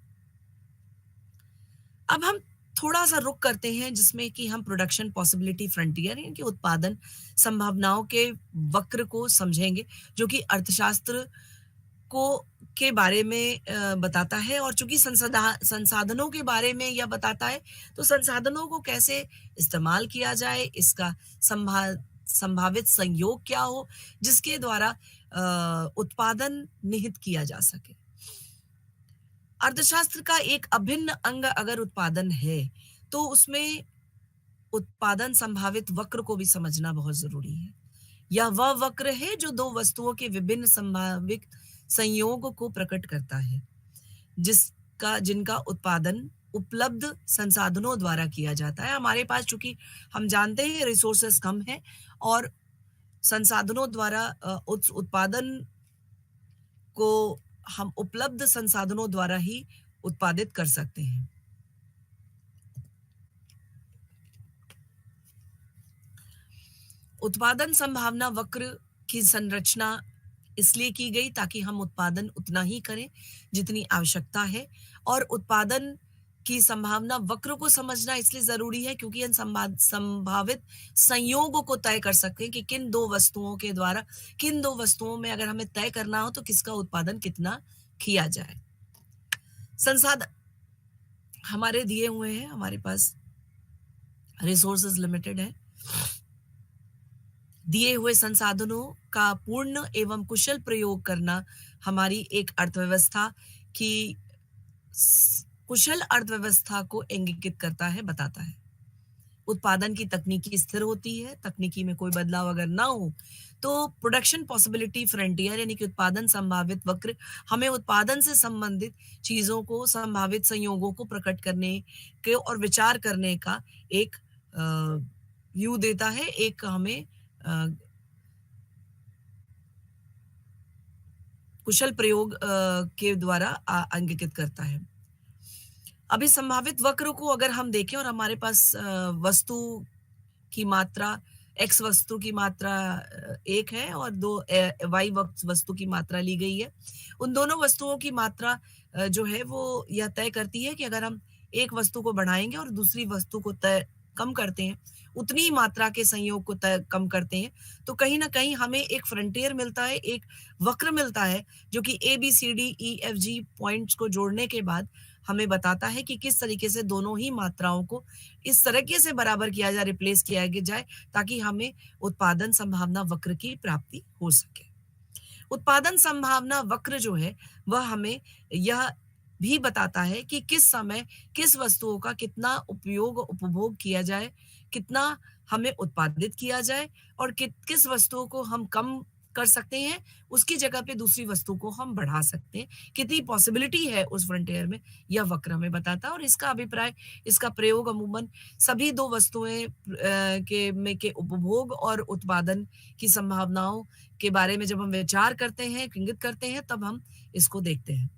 अब हम थोड़ा सा रुक करते हैं जिसमें कि हम प्रोडक्शन पॉसिबिलिटी फ्रंटियर यानी कि उत्पादन संभावनाओं के वक्र को समझेंगे, जो कि अर्थशास्त्र को के बारे में बताता है। और चूंकि संसाधनों के बारे में यह बताता है, तो संसाधनों को कैसे इस्तेमाल किया जाए, इसका संभावित संयोग क्या हो जिसके द्वारा उत्पादन निहित किया जा सके। अर्थशास्त्र का एक अभिन्न अंग अगर उत्पादन है तो उसमें उत्पादन संभावित वक्र को भी समझना बहुत जरूरी है। यह वह वक्र है जो दो वस्तुओं के विभिन्न संभावित संयोग को प्रकट करता है, जिनका उत्पादन उपलब्ध संसाधनों द्वारा किया जाता है। हमारे पास चूंकि हम जानते हैं रिसोर्सेस कम है और संसाधनों द्वारा उस उत्पादन को हम उपलब्ध संसाधनों द्वारा ही उत्पादित कर सकते हैं। उत्पादन संभावना वक्र की संरचना इसलिए की गई ताकि हम उत्पादन उतना ही करें जितनी आवश्यकता है, और उत्पादन की संभावना वक्र को समझना इसलिए जरूरी है क्योंकि इन संभावित संयोगों को तय कर सकते हैं कि किन दो वस्तुओं के द्वारा, किन दो वस्तुओं में अगर हमें तय करना हो तो किसका उत्पादन कितना किया जाए। संसाधन हमारे दिए हुए हैं, हमारे पास रिसोर्सेज लिमिटेड है। दिए हुए संसाधनों का पूर्ण एवं कुशल प्रयोग करना हमारी एक अर्थव्यवस्था की कुशल अर्थव्यवस्था को इंगित करता है, बताता है। उत्पादन की तकनीकी स्थिर होती है, तकनीकी में कोई बदलाव अगर ना हो तो प्रोडक्शन पॉसिबिलिटी फ्रंटियर यानी कि उत्पादन संभावित वक्र हमें उत्पादन से संबंधित चीजों को, संभावित संयोगों को प्रकट करने के और विचार करने का एक व्यू देता है, एक हमें कुशल प्रयोग के द्वारा अंकित करता है। अभी संभावित वक्र को अगर हम देखें और हमारे पास वस्तु की मात्रा, एक्स वस्तु की मात्रा एक है और दो वाई वस्तु की मात्रा ली गई है। उन दोनों वस्तुओं की मात्रा जो है वो यह तय करती है कि अगर हम एक वस्तु को बढ़ाएंगे और दूसरी वस्तु को तय कम करते हैं, उतनी ही मात्रा के संयोग को तय कम करते हैं, तो कहीं ना कहीं हमें एक फ्रंटियर मिलता है, एक वक्र मिलता है जो कि ABCDEFG पॉइंट्स को जोड़ने के बाद हमें बताता है कि किस तरीके से दोनों ही मात्राओं को इस तरीके से बराबर किया जाए, रिप्लेस किया जाए ताकि हमें उत्पादन संभावना वक्र की प्राप्ति हो सके। उत्पादन संभावना वक्र जो है वह हमें यह भी बताता है कि किस समय किस वस्तुओं का कितना उपयोग उपभोग किया जाए, कितना हमें उत्पादित किया जाए और किस वस्तुओं को हम कम कर सकते हैं, उसकी जगह पे दूसरी वस्तु को हम बढ़ा सकते हैं। कितनी पॉसिबिलिटी है उस फ्रंटियर में, यह वक्र हमें बताता है और इसका अभिप्राय, इसका प्रयोग अमूमन सभी 2 वस्तुएँ के उपभोग और उत्पादन की संभावनाओं के बारे में जब हम विचार करते हैं, इंगित करते हैं, तब हम इसको देखते हैं।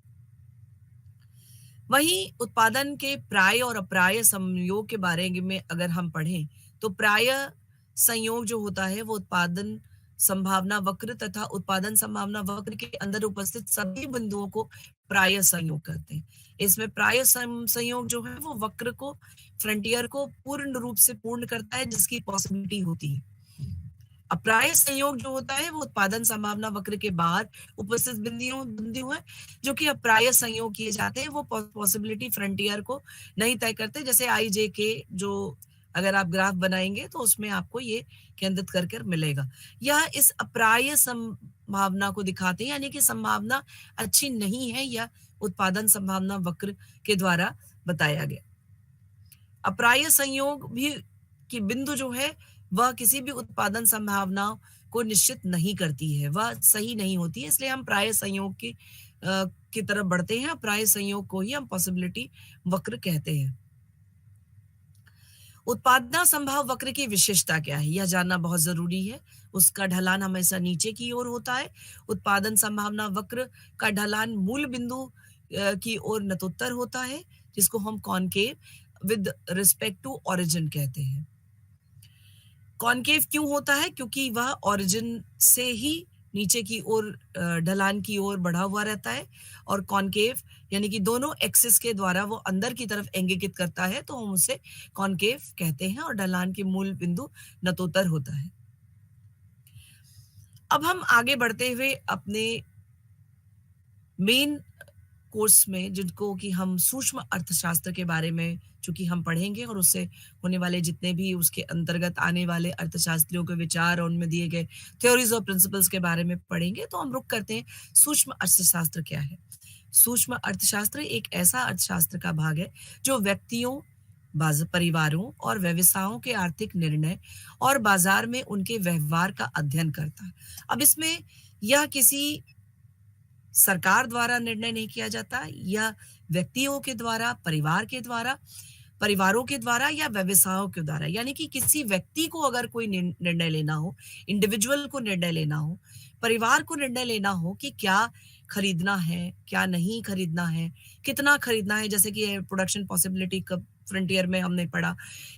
वहीं उत्पादन के प्राय और अप्राय संयोग के बारे में अगर हम पढ़ें, तो प्राय संयोग जो होता है वो उत्पादन संभावना वक्र तथा उत्पादन संभावना वक्र के अंदर उपस्थित सभी बिंदुओं को प्राय संयोग कहते हैं। इसमें प्राय संयोग जो है वो वक्र को, फ्रंटियर को पूर्ण रूप से पूर्ण करता है जिसकी पॉसिबिलिटी होती है। अप्राय संयोग जो होता है वो उत्पादन संभावना वक्र के बाहर उपस्थित बिंदु बिंदु है, जो कि अप्राय संयोग किए जाते हैं, वो पॉसिबिलिटी फ्रंटियर को नहीं तय करते। जैसे आई जे के जो अगर आप ग्राफ बनाएंगे तो उसमें आपको ये केंद्रित कर कर मिलेगा। यह इस अप्राय संभावना को दिखाते हैं, यानी कि संभावना अच्छी नहीं है, यह उत्पादन संभावना वक्र के द्वारा बताया गया। अप्राय संयोग भी की बिंदु जो है वह किसी भी उत्पादन संभावना को निश्चित नहीं करती है, वह सही नहीं होती है, इसलिए हम प्राय संयोग की तरफ बढ़ते हैं। प्राय संयोग को ही हम पॉसिबिलिटी वक्र कहते हैं। उत्पादन संभाव वक्र की विशेषता क्या है, यह जानना बहुत जरूरी है। उसका ढलान हमेशा नीचे की ओर होता है। उत्पादन संभावना वक्र का ढलान मूल बिंदु की ओर नतोत्तर होता है, जिसको हम concave with respect to origin कहते हैं। कॉनकेव क्यों होता है? क्योंकि वह ओरिजिन से ही नीचे की ओर ढलान की ओर बढ़ा हुआ रहता है, और कॉनकेव यानी कि दोनों एक्सिस के द्वारा वो अंदर की तरफ इंगित करता है, तो हम उसे कॉनकेव कहते हैं, और ढलान की मूल बिंदु नतोत्तर होता है। अब हम आगे बढ़ते हुए अपने मेन कोर्स में, जिनको कि हम सूक्ष्म अर्थशास्त्र के बारे में चूंकि हम पढ़ेंगे और उससे होने वाले जितने भी उसके अंतर्गत आने वाले अर्थशास्त्रियों के विचार और उनमें दिए गए थ्योरीज और प्रिंसिपल्स के बारे में पढ़ेंगे, तो हम रुक करते हैं सूक्ष्म अर्थशास्त्र क्या है। सूक्ष्म अर्थशास्त्र एक ऐसा अर्थशास्त्र का भाग है जो व्यक्तियों, परिवारों और व्यवसायों के आर्थिक निर्णय और बाजार में उनके व्यवहार का अध्ययन करता है। अब इसमें यह किसी सरकार द्वारा निर्णय नहीं किया जाता, या व्यक्तियों के द्वारा, परिवार के द्वारा, परिवारों के द्वारा या व्यवसायों के द्वारा, यानी कि किसी व्यक्ति को अगर कोई निर्णय लेना हो, इंडिविजुअल को निर्णय लेना हो, परिवार को निर्णय लेना हो कि क्या खरीदना है, क्या नहीं खरीदना है, कितना खरीदना है, जैसे कि प्रोडक्शन पॉसिबिलिटी का फ्रंटियर में हमने पढ़ा,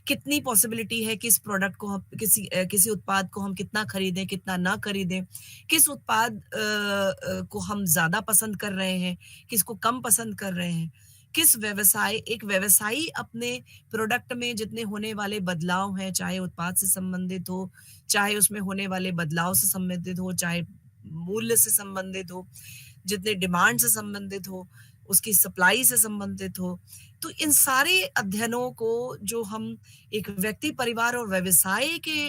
कितनी पॉसिबिलिटी है किस प्रोडक्ट को हम, किसी उत्पाद को हम कितना खरीदें, कितना ना खरीदें, किस उत्पाद को हम ज्यादा पसंद कर रहे हैं, किसको कम पसंद कर रहे हैं, किस व्यवसाय, एक व्यवसायी अपने प्रोडक्ट में जितने होने वाले बदलाव हैं, चाहे उत्पाद से संबंधित हो, चाहे उसमें होने वाले बदलाव से संबंधित हो, चाहे मूल्य से संबंधित हो, जितने डिमांड से संबंधित हो, उसकी सप्लाई से संबंधित हो, तो इन सारे अध्ययनों को जो हम एक व्यक्ति, परिवार और व्यवसाय के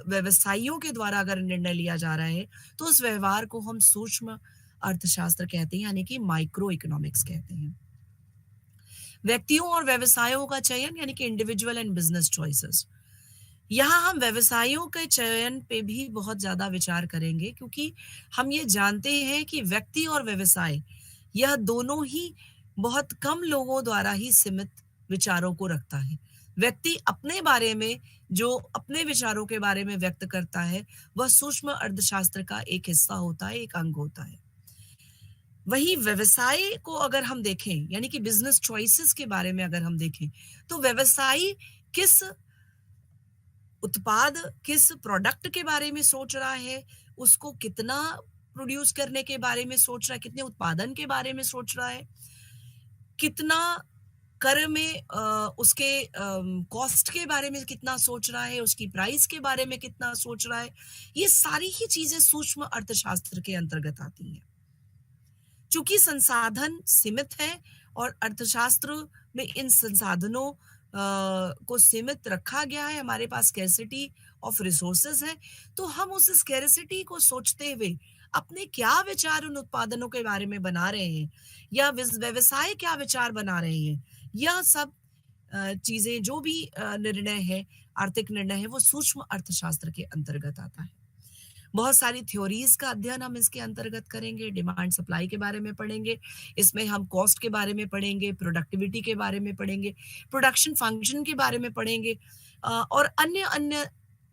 व्यवसायियों के द्वारा अगर निर्णय लिया जा रहा है, तो उस व्यवहार को हम सूक्ष्म अर्थशास्त्र कहते हैं, यानी कि माइक्रो इकोनॉमिक्स कहते हैं। व्यक्तियों और व्यवसायों का चयन, यानी कि इंडिविजुअल एंड बिजनेस चॉइसेस। यहाँ हम व्यवसायों के चयन पे भी बहुत ज्यादा विचार करेंगे, क्योंकि हम ये जानते हैं कि व्यक्ति और व्यवसाय यह दोनों ही बहुत कम लोगों द्वारा ही सीमित विचारों को रखता है। व्यक्ति अपने बारे में जो अपने विचारों के बारे में व्यक्त करता है, वह सूक्ष्म अर्थशास्त्र का एक हिस्सा होता है, एक अंग होता है। वही व्यवसाय को अगर हम देखें, यानी कि बिजनेस चॉइसेस के बारे में अगर हम देखें, तो व्यवसायी किस उत्पाद, किस प्रोडक्ट के बारे में सोच रहा है, उसको कितना प्रोड्यूस करने के बारे में सोच रहा है, कितने उत्पादन के बारे में सोच रहा है, कितना कर में उसके कॉस्ट के बारे में कितना सोच रहा है, उसकी प्राइस के बारे में कितना सोच रहा है, ये सारी ही चीजें सूक्ष्म अर्थशास्त्र के अंतर्गत आती हैं। चूंकि संसाधन सीमित है और अर्थशास्त्र में इन संसाधनों को सीमित रखा गया है, हमारे पास स्कैरसिटी ऑफ रिसोर्सेज है, तो हम उस स्कैरसिटी को सोचते हुए अपने क्या विचार उन उत्पादनों के बारे में बना रहे हैं या व्यवसाय क्या विचार बना रहे हैं, यह सब चीजें जो भी निर्णय है, आर्थिक निर्णय है, वो सूक्ष्म अर्थशास्त्र के अंतर्गत आता है। बहुत सारी थ्योरीज का अध्ययन हम इसके अंतर्गत करेंगे, डिमांड सप्लाई के बारे में पढ़ेंगे, इसमें हम कॉस्ट के बारे में पढ़ेंगे, प्रोडक्टिविटी के बारे में पढ़ेंगे, प्रोडक्शन फंक्शन के बारे में पढ़ेंगे, और अन्य अन्य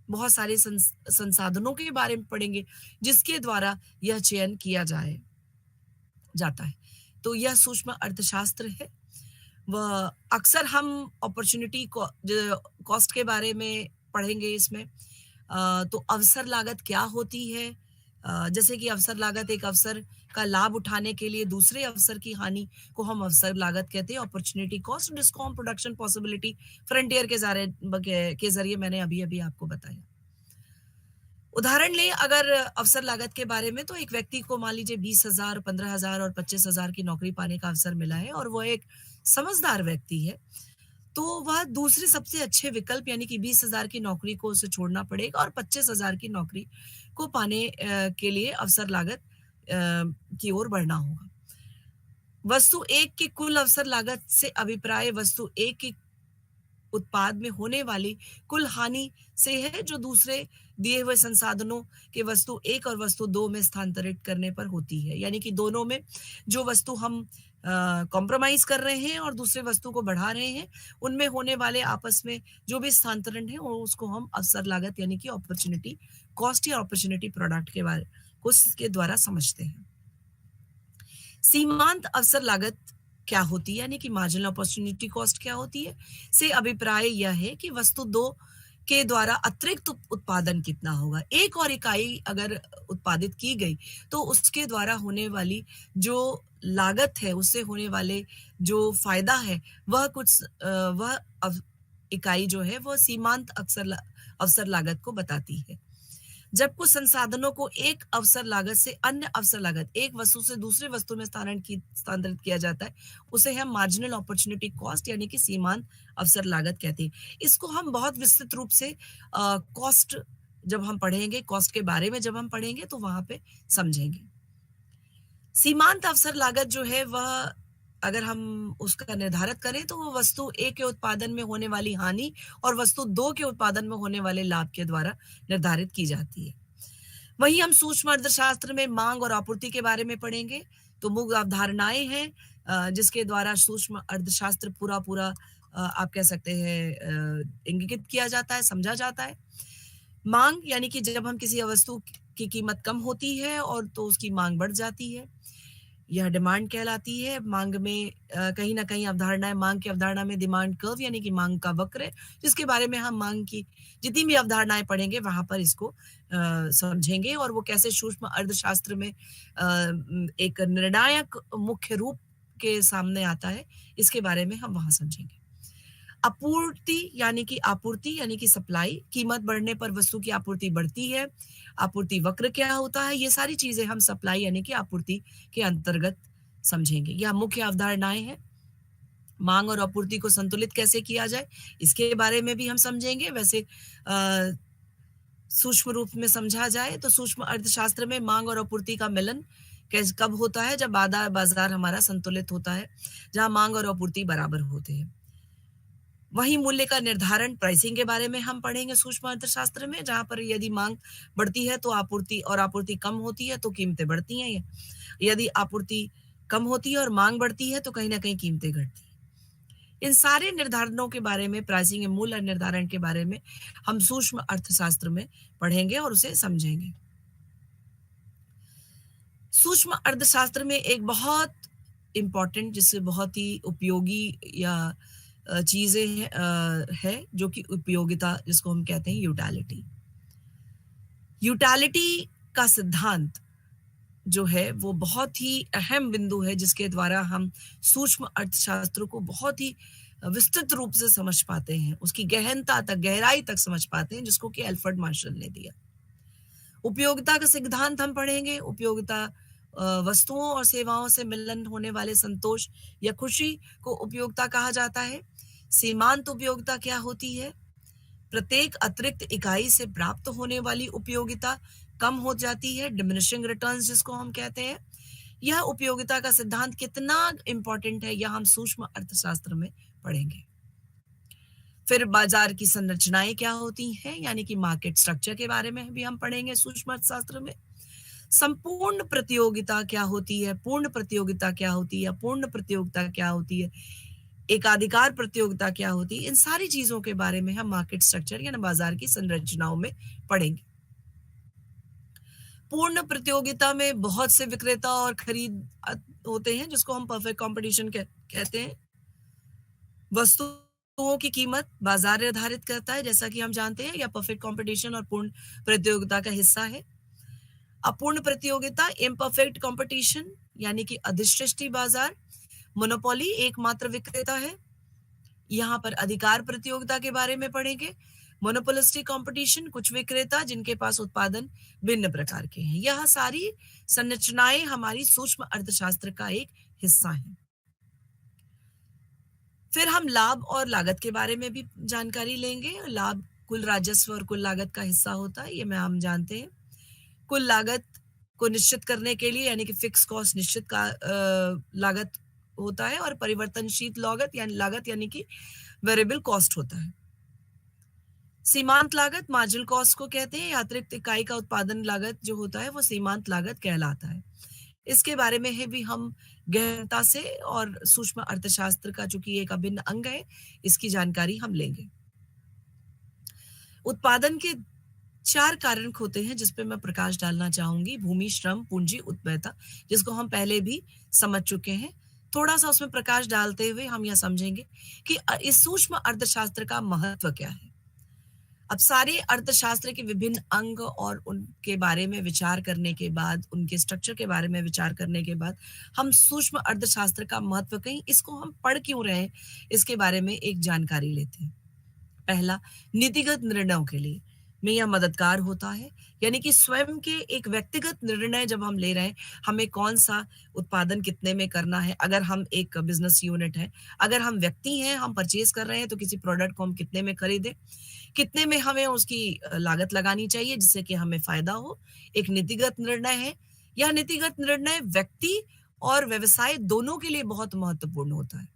बहुत सारे संसाधनों के बारे में पढ़ेंगे जिसके द्वारा यह चयन किया जाता है। तो यह सूक्ष्म अर्थशास्त्र है। वह अक्सर हम अपॉर्चुनिटी कॉस्ट के बारे में पढ़ेंगे इसमें। तो अवसर लागत क्या होती है? जैसे कि अवसर लागत, एक अवसर का लाभ उठाने के लिए दूसरे अवसर की हानि को हम अवसर लागत कहते हैं। अपॉर्चुनिटी कॉस्ट, जिसको हम प्रोडक्शन पॉसिबिलिटी फ्रंटियर के जरिए मैंने अभी अभी आपको बताया। उदाहरण लें अगर अवसर लागत के बारे में, तो एक व्यक्ति को मान लीजिए 20,000, 15,000 और 25,000 की नौकरी पाने का अवसर मिला है और वो एक समझदार व्यक्ति है, तो वह दूसरे सबसे अच्छे विकल्प यानी कि 20,000 की नौकरी को उसे छोड़ना पड़ेगा और 25,000 की नौकरी को पाने के लिए अवसर लागत की ओर बढ़ना होगा। वस्तु एक की कुल अवसर लागत से अभिप्राय वस्तु एक की उत्पाद में होने वाली कुल हानि से है, जो दूसरे दिए हुए संसाधनों के वस्तु एक और वस्तु दो में स्थानांतरित करने पर होती है। यानी कि दोनों में जो वस्तु हम कॉम्प्रोमाइज कर रहे हैं और दूसरे वस्तु को बढ़ा रहे हैं, उनमें होने वाले आपस में जो भी स्थानांतरण है, उसको हम अवसर लागत यानी कि अपॉर्चुनिटी कॉस्ट या अपॉर्चुनिटी प्रोडक्ट के बारे को के द्वारा समझते हैं। सीमांत अवसर लागत क्या होती है, यानी कि मार्जिनल अपॉर्चुनिटी कॉस्ट क्या होती है, से अभिप्राय यह है कि वस्तु दो के द्वारा अतिरिक्त उत्पादन कितना होगा। एक और इकाई अगर उत्पादित की गई तो उसके द्वारा होने वाली जो लागत है, उससे होने वाले जो फायदा है, वह इकाई जो है वो सीमांत अवसर लागत को बताती है। जब कुछ संसाधनों को एक अवसर लागत से अन्य अवसर लागत, एक वस्तु से दूसरे वस्तु में स्थानांतरित किया जाता है, उसे हम मार्जिनल अपॉर्चुनिटी कॉस्ट यानी कि सीमांत अवसर लागत कहते हैं। इसको हम बहुत विस्तृत रूप से कॉस्ट जब हम पढ़ेंगे, कॉस्ट के बारे में जब हम पढ़ेंगे तो वहां पे समझेंगे। सीमांत अवसर लागत जो है वह अगर हम उसका निर्धारित करें तो वो वस्तु ए के उत्पादन में होने वाली हानि और वस्तु दो के उत्पादन में होने वाले लाभ के द्वारा निर्धारित की जाती है। वहीं हम सूक्ष्म अर्थशास्त्र में मांग और आपूर्ति के बारे में पढ़ेंगे। तो मुख्य अवधारणाएं हैं जिसके द्वारा सूक्ष्म अर्थशास्त्र पूरा पूरा आप कह सकते हैं इंगित किया जाता है, समझा जाता है। मांग यानी कि जब हम किसी वस्तु की कीमत कम होती है और तो उसकी मांग बढ़ जाती है, यह डिमांड कहलाती है। मांग में कहीं ना कहीं अवधारणा है, मांग की अवधारणा में डिमांड कर्व यानी कि मांग का वक्र है, जिसके बारे में हम मांग की जितनी भी अवधारणाएं पढ़ेंगे वहां पर इसको समझेंगे और वो कैसे सूक्ष्म अर्थशास्त्र में एक निर्णायक मुख्य रूप के सामने आता है, इसके बारे में हम वहां समझेंगे। आपूर्ति यानी कि सप्लाई, कीमत बढ़ने पर वस्तु की आपूर्ति बढ़ती है। आपूर्ति वक्र क्या होता है, ये सारी चीजें हम सप्लाई यानी कि आपूर्ति के अंतर्गत समझेंगे। यह मुख्य अवधारणाएं हैं। मांग और आपूर्ति को संतुलित कैसे किया जाए, इसके बारे में भी हम समझेंगे। वैसे सूक्ष्म रूप में समझा जाए तो सूक्ष्म अर्थशास्त्र में मांग और आपूर्ति का मिलन कब होता है, जब बाजार हमारा संतुलित होता है, जहां मांग और आपूर्ति बराबर होते हैं। वही मूल्य का निर्धारण, प्राइसिंग के बारे में हम पढ़ेंगे सूक्ष्म अर्थशास्त्र में, जहां पर यदि मांग बढ़ती है तो आपूर्ति कम होती है तो कीमतें बढ़ती हैं। यदि आपूर्ति कम होती है और मांग बढ़ती है तो कहीं ना कहीं कीमतें घटती हैं। इन सारे निर्धारणों के बारे में, प्राइसिंग मूल्य निर्धारण के बारे में हम सूक्ष्म अर्थशास्त्र में पढ़ेंगे और उसे समझेंगे। सूक्ष्म अर्थशास्त्र में एक बहुत इंपॉर्टेंट, जिससे बहुत ही उपयोगी या चीजें है जो कि उपयोगिता, जिसको हम कहते हैं यूटिलिटी। यूटिलिटी का सिद्धांत जो है वो बहुत ही अहम बिंदु है, जिसके द्वारा हम सूक्ष्म अर्थशास्त्र को बहुत ही विस्तृत रूप से समझ पाते हैं, उसकी गहनता तक, गहराई तक समझ पाते हैं, जिसको कि एल्फ्रेड मार्शल ने दिया। उपयोगिता का सिद्धांत हम पढ़ेंगे। उपयोगिता वस्तुओं और सेवाओं से मिलन होने वाले संतोष या खुशी को उपयोगिता कहा जाता है। सीमांत उपयोगिता क्या होती है? प्रत्येक अतिरिक्त इकाई से प्राप्त होने वाली उपयोगिता कम हो जाती है, डिमिनिशिंग रिटर्न्स जिसको हम कहते हैं। यह उपयोगिता का सिद्धांत कितना इंपॉर्टेंट है, यह हम सूक्ष्म अर्थशास्त्र में पढ़ेंगे। फिर बाजार की संरचनाएं क्या होती हैं, यानी कि मार्केट स्ट्रक्चर के बारे में भी हम पढ़ेंगे सूक्ष्म अर्थशास्त्र में। संपूर्ण प्रतियोगिता क्या होती है, पूर्ण प्रतियोगिता क्या होती है, पूर्ण प्रतियोगिता क्या होती है, एकाधिकार प्रतियोगिता क्या होती है, इन सारी चीजों के बारे में हम मार्केट स्ट्रक्चर यानी बाजार की संरचनाओं में पढ़ेंगे। पूर्ण प्रतियोगिता में बहुत से विक्रेता और खरीद होते हैं, जिसको हम परफेक्ट कंपटीशन कहते हैं। वस्तुओं की कीमत बाजार निर्धारित करता है, जैसा कि हम जानते हैं, या परफेक्ट कंपटीशन और पूर्ण प्रतियोगिता का हिस्सा है। अपूर्ण प्रतियोगिता इम्परफेक्ट कंपटीशन, यानी कि अधिसृष्टि बाजार। मोनोपोली एकमात्र विक्रेता है। यहाँ पर अधिकार प्रतियोगिता के बारे में पढ़ेंगे। मोनोपोलिस्टिक कंपटीशन, कुछ विक्रेता जिनके पास उत्पादन भिन्न प्रकार के हैं। यह सारी संरचनाएं हमारी सूक्ष्म अर्थशास्त्र का एक हिस्सा है। फिर हम लाभ और लागत के बारे में भी जानकारी लेंगे। लाभ कुल राजस्व और कुल लागत का हिस्सा होता है, ये हम जानते हैं। कुल लागत को निश्चित करने के लिए, यानी कि फिक्स कॉस्ट निश्चित का लागत होता है, और परिवर्तनशील लागत यानी कि वेरिएबल कॉस्ट होता है। सीमांत लागत मार्जिनल कॉस्ट को कहते हैं। अतिरिक्त इकाई का उत्पादन लागत जो होता है वो सीमांत लागत कहलाता है। इसके बारे में है भी हम गहनता से, और सूक्ष्म अर्थशास्त्र का चूंकि एक अभिन्न अंग है, इसकी जानकारी हम लेंगे। उत्पादन के 4 कारक होते हैं जिसपे मैं प्रकाश डालना चाहूंगी। भूमि, श्रम, पूंजी, उत्पादकता, जिसको हम पहले भी समझ चुके हैं। थोड़ा सा उसमें प्रकाश डालते हुए हम यह समझेंगे कि इस सूक्ष्म अर्थशास्त्र का महत्व क्या है। अब सारे अर्थशास्त्र के विभिन्न अंग और उनके बारे में विचार करने के बाद, उनके स्ट्रक्चर के बारे में विचार करने के बाद, हम सूक्ष्म अर्थशास्त्र का महत्व कहीं, इसको हम पढ़ क्यों रहे हैं, इसके बारे में एक जानकारी लेते हैं। पहला, नीतिगत निर्णयों के लिए में यह मददगार होता है, यानी कि स्वयं के एक व्यक्तिगत निर्णय जब हम ले रहे हैं, हमें कौन सा उत्पादन कितने में करना है। अगर हम एक बिजनेस यूनिट है, अगर हम व्यक्ति हैं, हम परचेज कर रहे हैं, तो किसी प्रोडक्ट को हम कितने में खरीदें, कितने में हमें उसकी लागत लगानी चाहिए जिससे कि हमें फायदा हो, एक नीतिगत निर्णय है। यह नीतिगत निर्णय व्यक्ति और व्यवसाय दोनों के लिए बहुत महत्वपूर्ण होता है।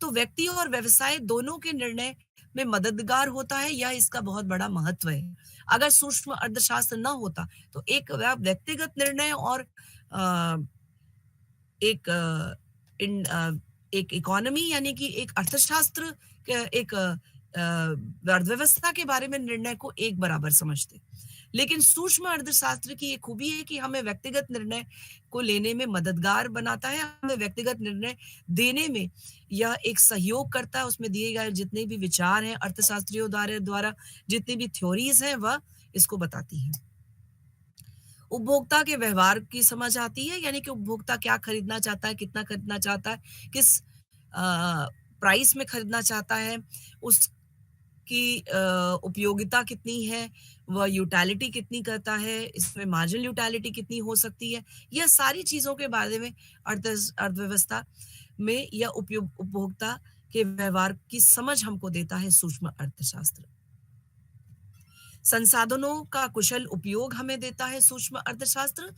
तो व्यक्ति और व्यवसाय दोनों के निर्णय में मददगार होता है, यह इसका बहुत बड़ा महत्व है। अगर सूक्ष्म अर्थशास्त्र न होता तो एक व्यक्तिगत निर्णय और अ, एक एक इकोनॉमी, यानी कि एक अर्थशास्त्र, एक अर्थव्यवस्था के बारे में निर्णय को एक बराबर समझते। लेकिन सूक्ष्म अर्थशास्त्र की एक खूबी है कि हमें व्यक्तिगत निर्णय को लेने में मददगार बनाता है, हमें व्यक्तिगत निर्णय देने में यह एक सहयोग करता है। उसमें दिए गए जितने भी विचार हैं अर्थशास्त्रियों द्वारा जितनी भी थ्योरीज हैं, वह इसको बताती हैं। उपभोक्ता के व्यवहार की समझ आती है, यानी कि उपभोक्ता क्या खरीदना चाहता है, कितना खरीदना चाहता है, किस प्राइस में खरीदना चाहता है, उसकी उपयोगिता कितनी है, वह यूटिलिटी कितनी करता है, इसमें मार्जिनल यूटिलिटी कितनी हो सकती है। यह सारी चीजों के बारे में अर्थव्यवस्था में यह उपभोक्ता के व्यवहार की समझ हमको देता है सूक्ष्म अर्थशास्त्र। संसाधनों का कुशल उपयोग हमें देता है सूक्ष्म अर्थशास्त्र,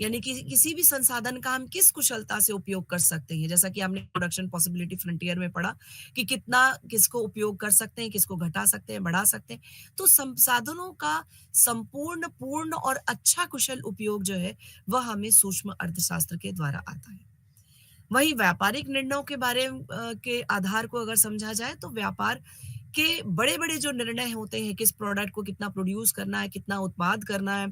यानी कि किसी भी संसाधन का हम किस कुशलता से उपयोग कर सकते हैं। जैसा कि हमने प्रोडक्शन पॉसिबिलिटी फ्रंटियर में पढ़ा कि कितना किसको उपयोग कर सकते हैं, किसको घटा सकते हैं, बढ़ा सकते हैं। तो संसाधनों का संपूर्ण, पूर्ण और अच्छा कुशल उपयोग जो है वह हमें सूक्ष्म अर्थशास्त्र के द्वारा आता है। वही व्यापारिक निर्णयों के बारे के आधार को अगर समझा जाए तो व्यापार के बड़े बड़े जो निर्णय होते हैं, किस प्रोडक्ट को कितना प्रोड्यूस करना है, कितना उत्पाद करना है,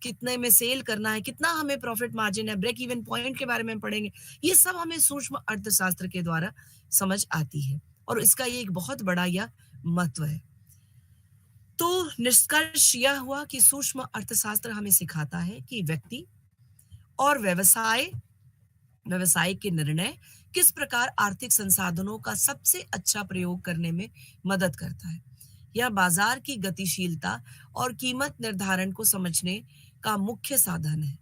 कितने में सेल करना है, कितना हमें प्रॉफिट मार्जिन है, ब्रेक इवन पॉइंट के बारे में पढ़ेंगे। ये सब हमें सूक्ष्म अर्थशास्त्र के द्वारा समझ आती है, और इसका ये एक बहुत बड़ा यह महत्व है। तो निष्कर्ष यह हुआ कि सूक्ष्म अर्थशास्त्र हमें सिखाता है कि व्यक्ति और व्यवसाय के निर्णय किस प्रकार आर्थिक संसाधनों का सबसे अच्छा प्रयोग करने में मदद करता है। यह बाजार की गतिशीलता और कीमत निर्धारण को समझने का मुख्य साधन है।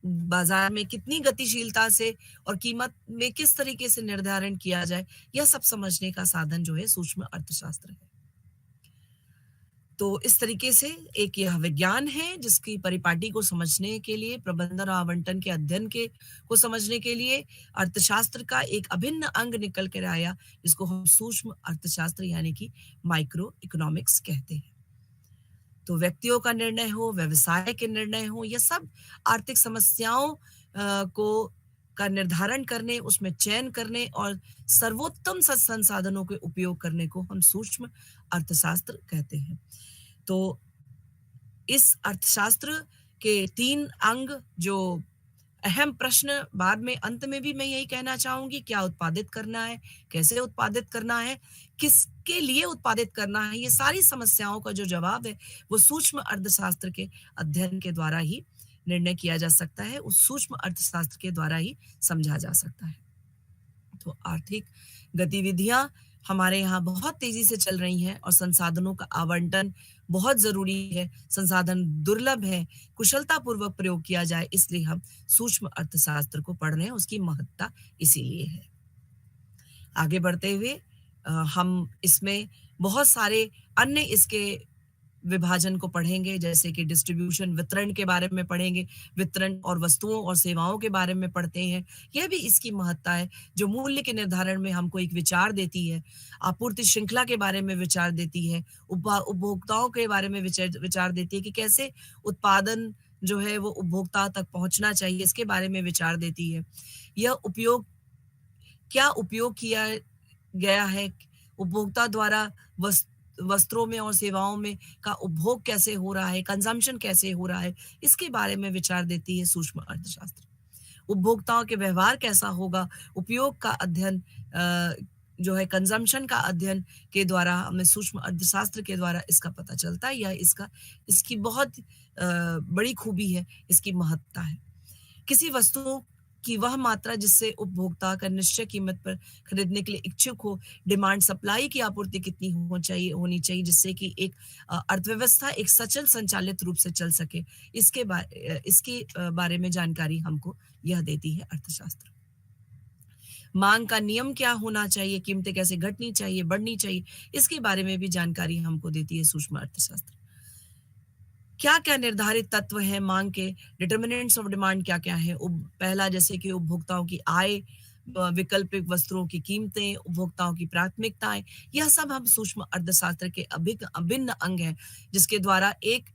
बाजार में कितनी गतिशीलता से और कीमत में किस तरीके से निर्धारण किया जाए, यह सब समझने का साधन जो है सूक्ष्म अर्थशास्त्र है। तो इस तरीके से एक यह विज्ञान है जिसकी परिपाटी को समझने के लिए, प्रबंधन और आवंटन के अध्ययन के को समझने के लिए अर्थशास्त्र का एक अभिन्न अंग निकल कर आया, जिसको हम सूक्ष्म अर्थशास्त्र यानी कि माइक्रो इकोनॉमिक्स कहते हैं। तो व्यक्तियों का निर्णय हो, व्यवसाय के निर्णय हो, ये सब आर्थिक समस्याओं को का निर्धारण करने, उसमें चयन करने और सर्वोत्तम संसाधनों के उपयोग करने को हम सूक्ष्म अर्थशास्त्र कहते हैं। तो इस अर्थशास्त्र के 3 अंग जो अहम प्रश्न बाद में अंत में भी मैं यही कहना चाहूँगी, क्या उत्पादित करना है, कैसे उत्पादित करना है, किसके लिए उत्पादित करना है, ये सारी समस्याओं का जो जवाब है, वो सूक्ष्म अर्थशास्त्र के अध्ययन के द्वारा ही निर्णय किया जा सकता है, उस सूक्ष्म अर्थशास्त्र के द्वारा ही समझा जा सकता है। तो आर्थिक गतिविधियां हमारे यहाँ बहुत तेजी से चल रही हैं और संसाधनों का आवंटन बहुत जरूरी है, संसाधन दुर्लभ है, कुशलता पूर्वक प्रयोग किया जाए, इसलिए हम सूक्ष्म अर्थशास्त्र को पढ़ रहे हैं, उसकी महत्ता इसीलिए है। आगे बढ़ते हुए हम इसमें बहुत सारे अन्य इसके विभाजन को पढ़ेंगे, जैसे कि डिस्ट्रीब्यूशन, वितरण के बारे में पढ़ेंगे, वितरण और वस्तुओं और सेवाओं के बारे में पढ़ते हैं। यह भी इसकी महत्ता है, जो मूल्य के निर्धारण में हमको एक विचार देती है, आपूर्ति श्रृंखला के बारे में विचार देती है, उपभोक्ताओं के बारे में विचार देती है कि कैसे उत्पादन जो है वो उपभोक्ता तक पहुंचना चाहिए, इसके बारे में विचार देती है। यह उपयोग क्या उपयोग किया गया है, उपभोक्ता द्वारा वस्त्रों में और सेवाओं में का उपभोग कैसे हो रहा है, कंजम्पशन कैसे हो रहा है, इसके बारे में विचार देती है सूक्ष्म अर्थशास्त्र। उपभोक्ताओं के व्यवहार कैसा होगा, उपयोग का अध्ययन जो है कंजम्पशन का अध्ययन के द्वारा हमें सूक्ष्म अर्थशास्त्र के द्वारा इसका पता चलता है, यह इसकी बहुत बड़ी खूबी है, इसकी महत्ता है। किसी वस्तु की वह मात्रा जिससे उपभोक्ता का निश्चय कीमत पर खरीदने के लिए इच्छुक हो, डिमांड सप्लाई की आपूर्ति कितनी होनी चाहिए जिससे कि एक अर्थव्यवस्था एक सचल संचालित रूप से चल सके, इसके बारे में जानकारी हमको यह देती है अर्थशास्त्र। मांग का नियम क्या होना चाहिए, कीमतें कैसे घटनी चाहिए, बढ़नी चाहिए, इसके बारे में भी जानकारी हमको देती है सूक्ष्म अर्थशास्त्र। क्या क्या निर्धारित तत्व हैं मांग के, डिटर्मिनेंट्स ऑफ डिमांड क्या क्या है, पहला जैसे कि उपभोक्ताओं की आय, वैकल्पिक वस्तुओं की कीमतें, उपभोक्ताओं की प्राथमिकताएं, यह सब हम सूक्ष्म अर्थशास्त्र के अभिन्न अंग हैं, जिसके द्वारा एक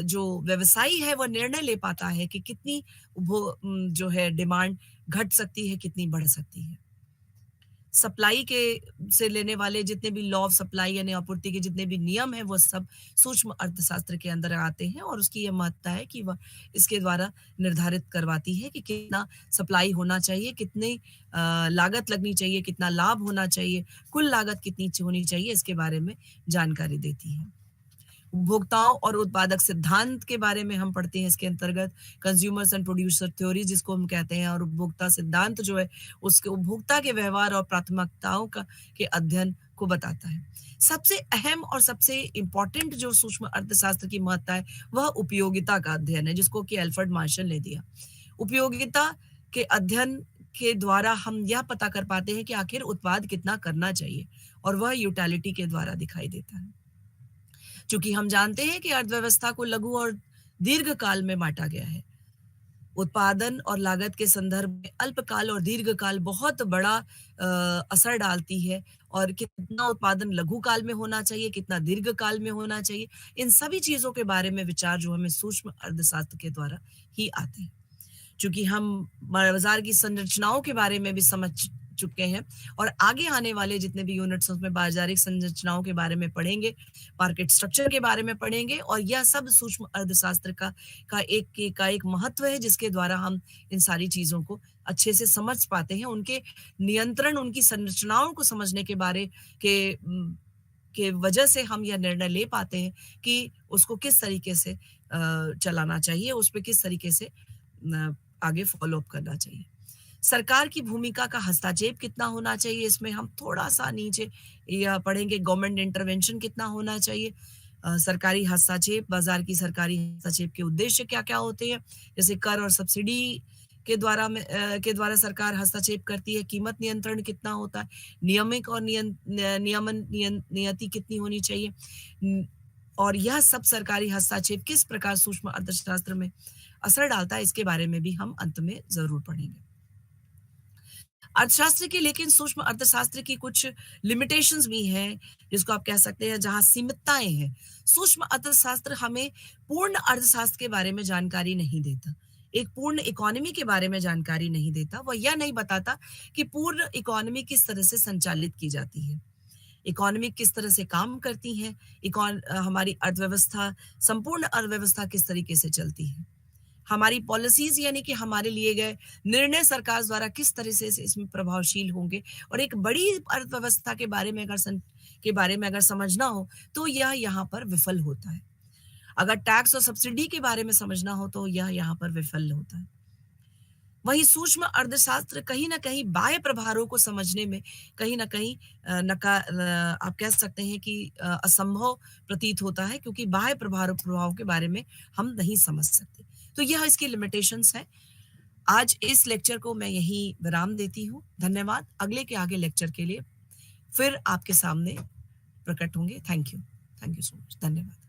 जो व्यवसायी है वह निर्णय ले पाता है कि कितनी जो है डिमांड घट सकती है, कितनी बढ़ सकती है। सप्लाई के से लेने वाले जितने भी लॉ ऑफ सप्लाई यानी आपूर्ति के जितने भी नियम हैं वो सब सूक्ष्म अर्थशास्त्र के अंदर आते हैं और उसकी यह महत्ता है कि वह इसके द्वारा निर्धारित करवाती है कि कितना सप्लाई होना चाहिए, कितनी लागत लगनी चाहिए, कितना लाभ होना चाहिए, कुल लागत कितनी होनी चाहिए, इसके बारे में जानकारी देती है। उपभोक्ताओं और उत्पादक सिद्धांत के बारे में हम पढ़ते हैं इसके अंतर्गत, कंज्यूमर्स एंड प्रोड्यूसर थ्योरी जिसको हम कहते हैं, और उपभोक्ता सिद्धांत जो है उसके उपभोक्ता के व्यवहार और प्राथमिकताओं का के अध्ययन को बताता है। सबसे अहम और सबसे इंपॉर्टेंट जो सूक्ष्म अर्थशास्त्र की महत्ता है वह उपयोगिता का अध्ययन है, जिसको कि एल्फ्रेड मार्शल ने दिया। उपयोगिता के अध्ययन के द्वारा हम यह पता कर पाते हैं कि आखिर उत्पाद कितना करना चाहिए, और वह यूटिलिटी के द्वारा दिखाई देता है। चूंकि हम जानते हैं कि अर्थव्यवस्था को लघु और दीर्घकाल में बांटा गया है, उत्पादन और लागत के संदर्भ में अल्पकाल और दीर्घकाल बहुत बड़ा असर डालती है, और कितना उत्पादन लघु काल में होना चाहिए, कितना दीर्घकाल में होना चाहिए, इन सभी चीजों के बारे में विचार जो हमें सूक्ष्म अर्थशास्त्र के द्वारा ही आते हैं। चूंकि हम बाजार की संरचनाओं के बारे में भी समझ चुके हैं और आगे आने वाले जितने भी यूनिट्स उसमें बाजारिक संरचनाओं के बारे में पढ़ेंगे, मार्केट स्ट्रक्चर के बारे में पढ़ेंगे, और यह सब सूक्ष्म अर्थशास्त्र का एक महत्व है जिसके द्वारा हम इन सारी चीजों को अच्छे से समझ पाते हैं, उनके नियंत्रण, उनकी संरचनाओं को समझने के बारे के वजह से हम यह निर्णय ले पाते हैं कि उसको किस तरीके से चलाना चाहिए, उस पर किस तरीके से आगे फॉलो अप करना चाहिए। सरकार की भूमिका का हस्तक्षेप कितना होना चाहिए, इसमें हम थोड़ा सा नीचे यह पढ़ेंगे, गवर्नमेंट इंटरवेंशन कितना होना चाहिए, सरकारी हस्तक्षेप, बाजार की सरकारी हस्तक्षेप के उद्देश्य क्या क्या होते हैं, जैसे कर और सब्सिडी के द्वारा सरकार हस्तक्षेप करती है, कीमत नियंत्रण कितना होता है, नियमित और नियति कितनी होनी चाहिए, और यह सब सरकारी हस्तक्षेप किस प्रकार सूक्ष्म अर्थशास्त्र में असर डालता है, इसके बारे में भी हम अंत में ज़रूर पढ़ेंगे। अर्थशास्त्र की, लेकिन सूक्ष्म अर्थशास्त्र की कुछ लिमिटेशंस भी हैं, जिसको आप कह सकते हैं जहाँ सीमितताएँ हैं। सूक्ष्म अर्थशास्त्र हमें पूर्ण अर्थशास्त्र के बारे में जानकारी नहीं देता। एक पूर्ण इकोनॉमी के बारे में जानकारी नहीं देता। वह यह नहीं बताता कि पूर्ण इकोनॉमी किस तरह से संचालित की जाती है। इकोनॉमी किस तरह से काम करती है, हमारी अर्थव्यवस्था, संपूर्ण अर्थव्यवस्था किस तरीके से चलती है। हमारी पॉलिसीज यानी कि हमारे लिए गए निर्णय सरकार द्वारा किस तरह से इसमें प्रभावशील होंगे, और एक बड़ी अर्थव्यवस्था के बारे में अगर समझना हो तो यह यहाँ पर विफल होता है। अगर टैक्स और सब्सिडी के बारे में समझना हो तो यह यहाँ पर विफल होता है। वही सूक्ष्म अर्थशास्त्र कहीं ना कहीं बाह्य प्रभारों को समझने में कहीं ना कहीं आप कह सकते हैं कि असंभव प्रतीत होता है, क्योंकि बाह्य प्रभाव के बारे में हम नहीं समझ सकते। तो यह इसकी लिमिटेशंस है। आज इस लेक्चर को मैं यहीं विराम देती हूँ। धन्यवाद। अगले के आगे लेक्चर के लिए फिर आपके सामने प्रकट होंगे। Thank you so much. धन्यवाद।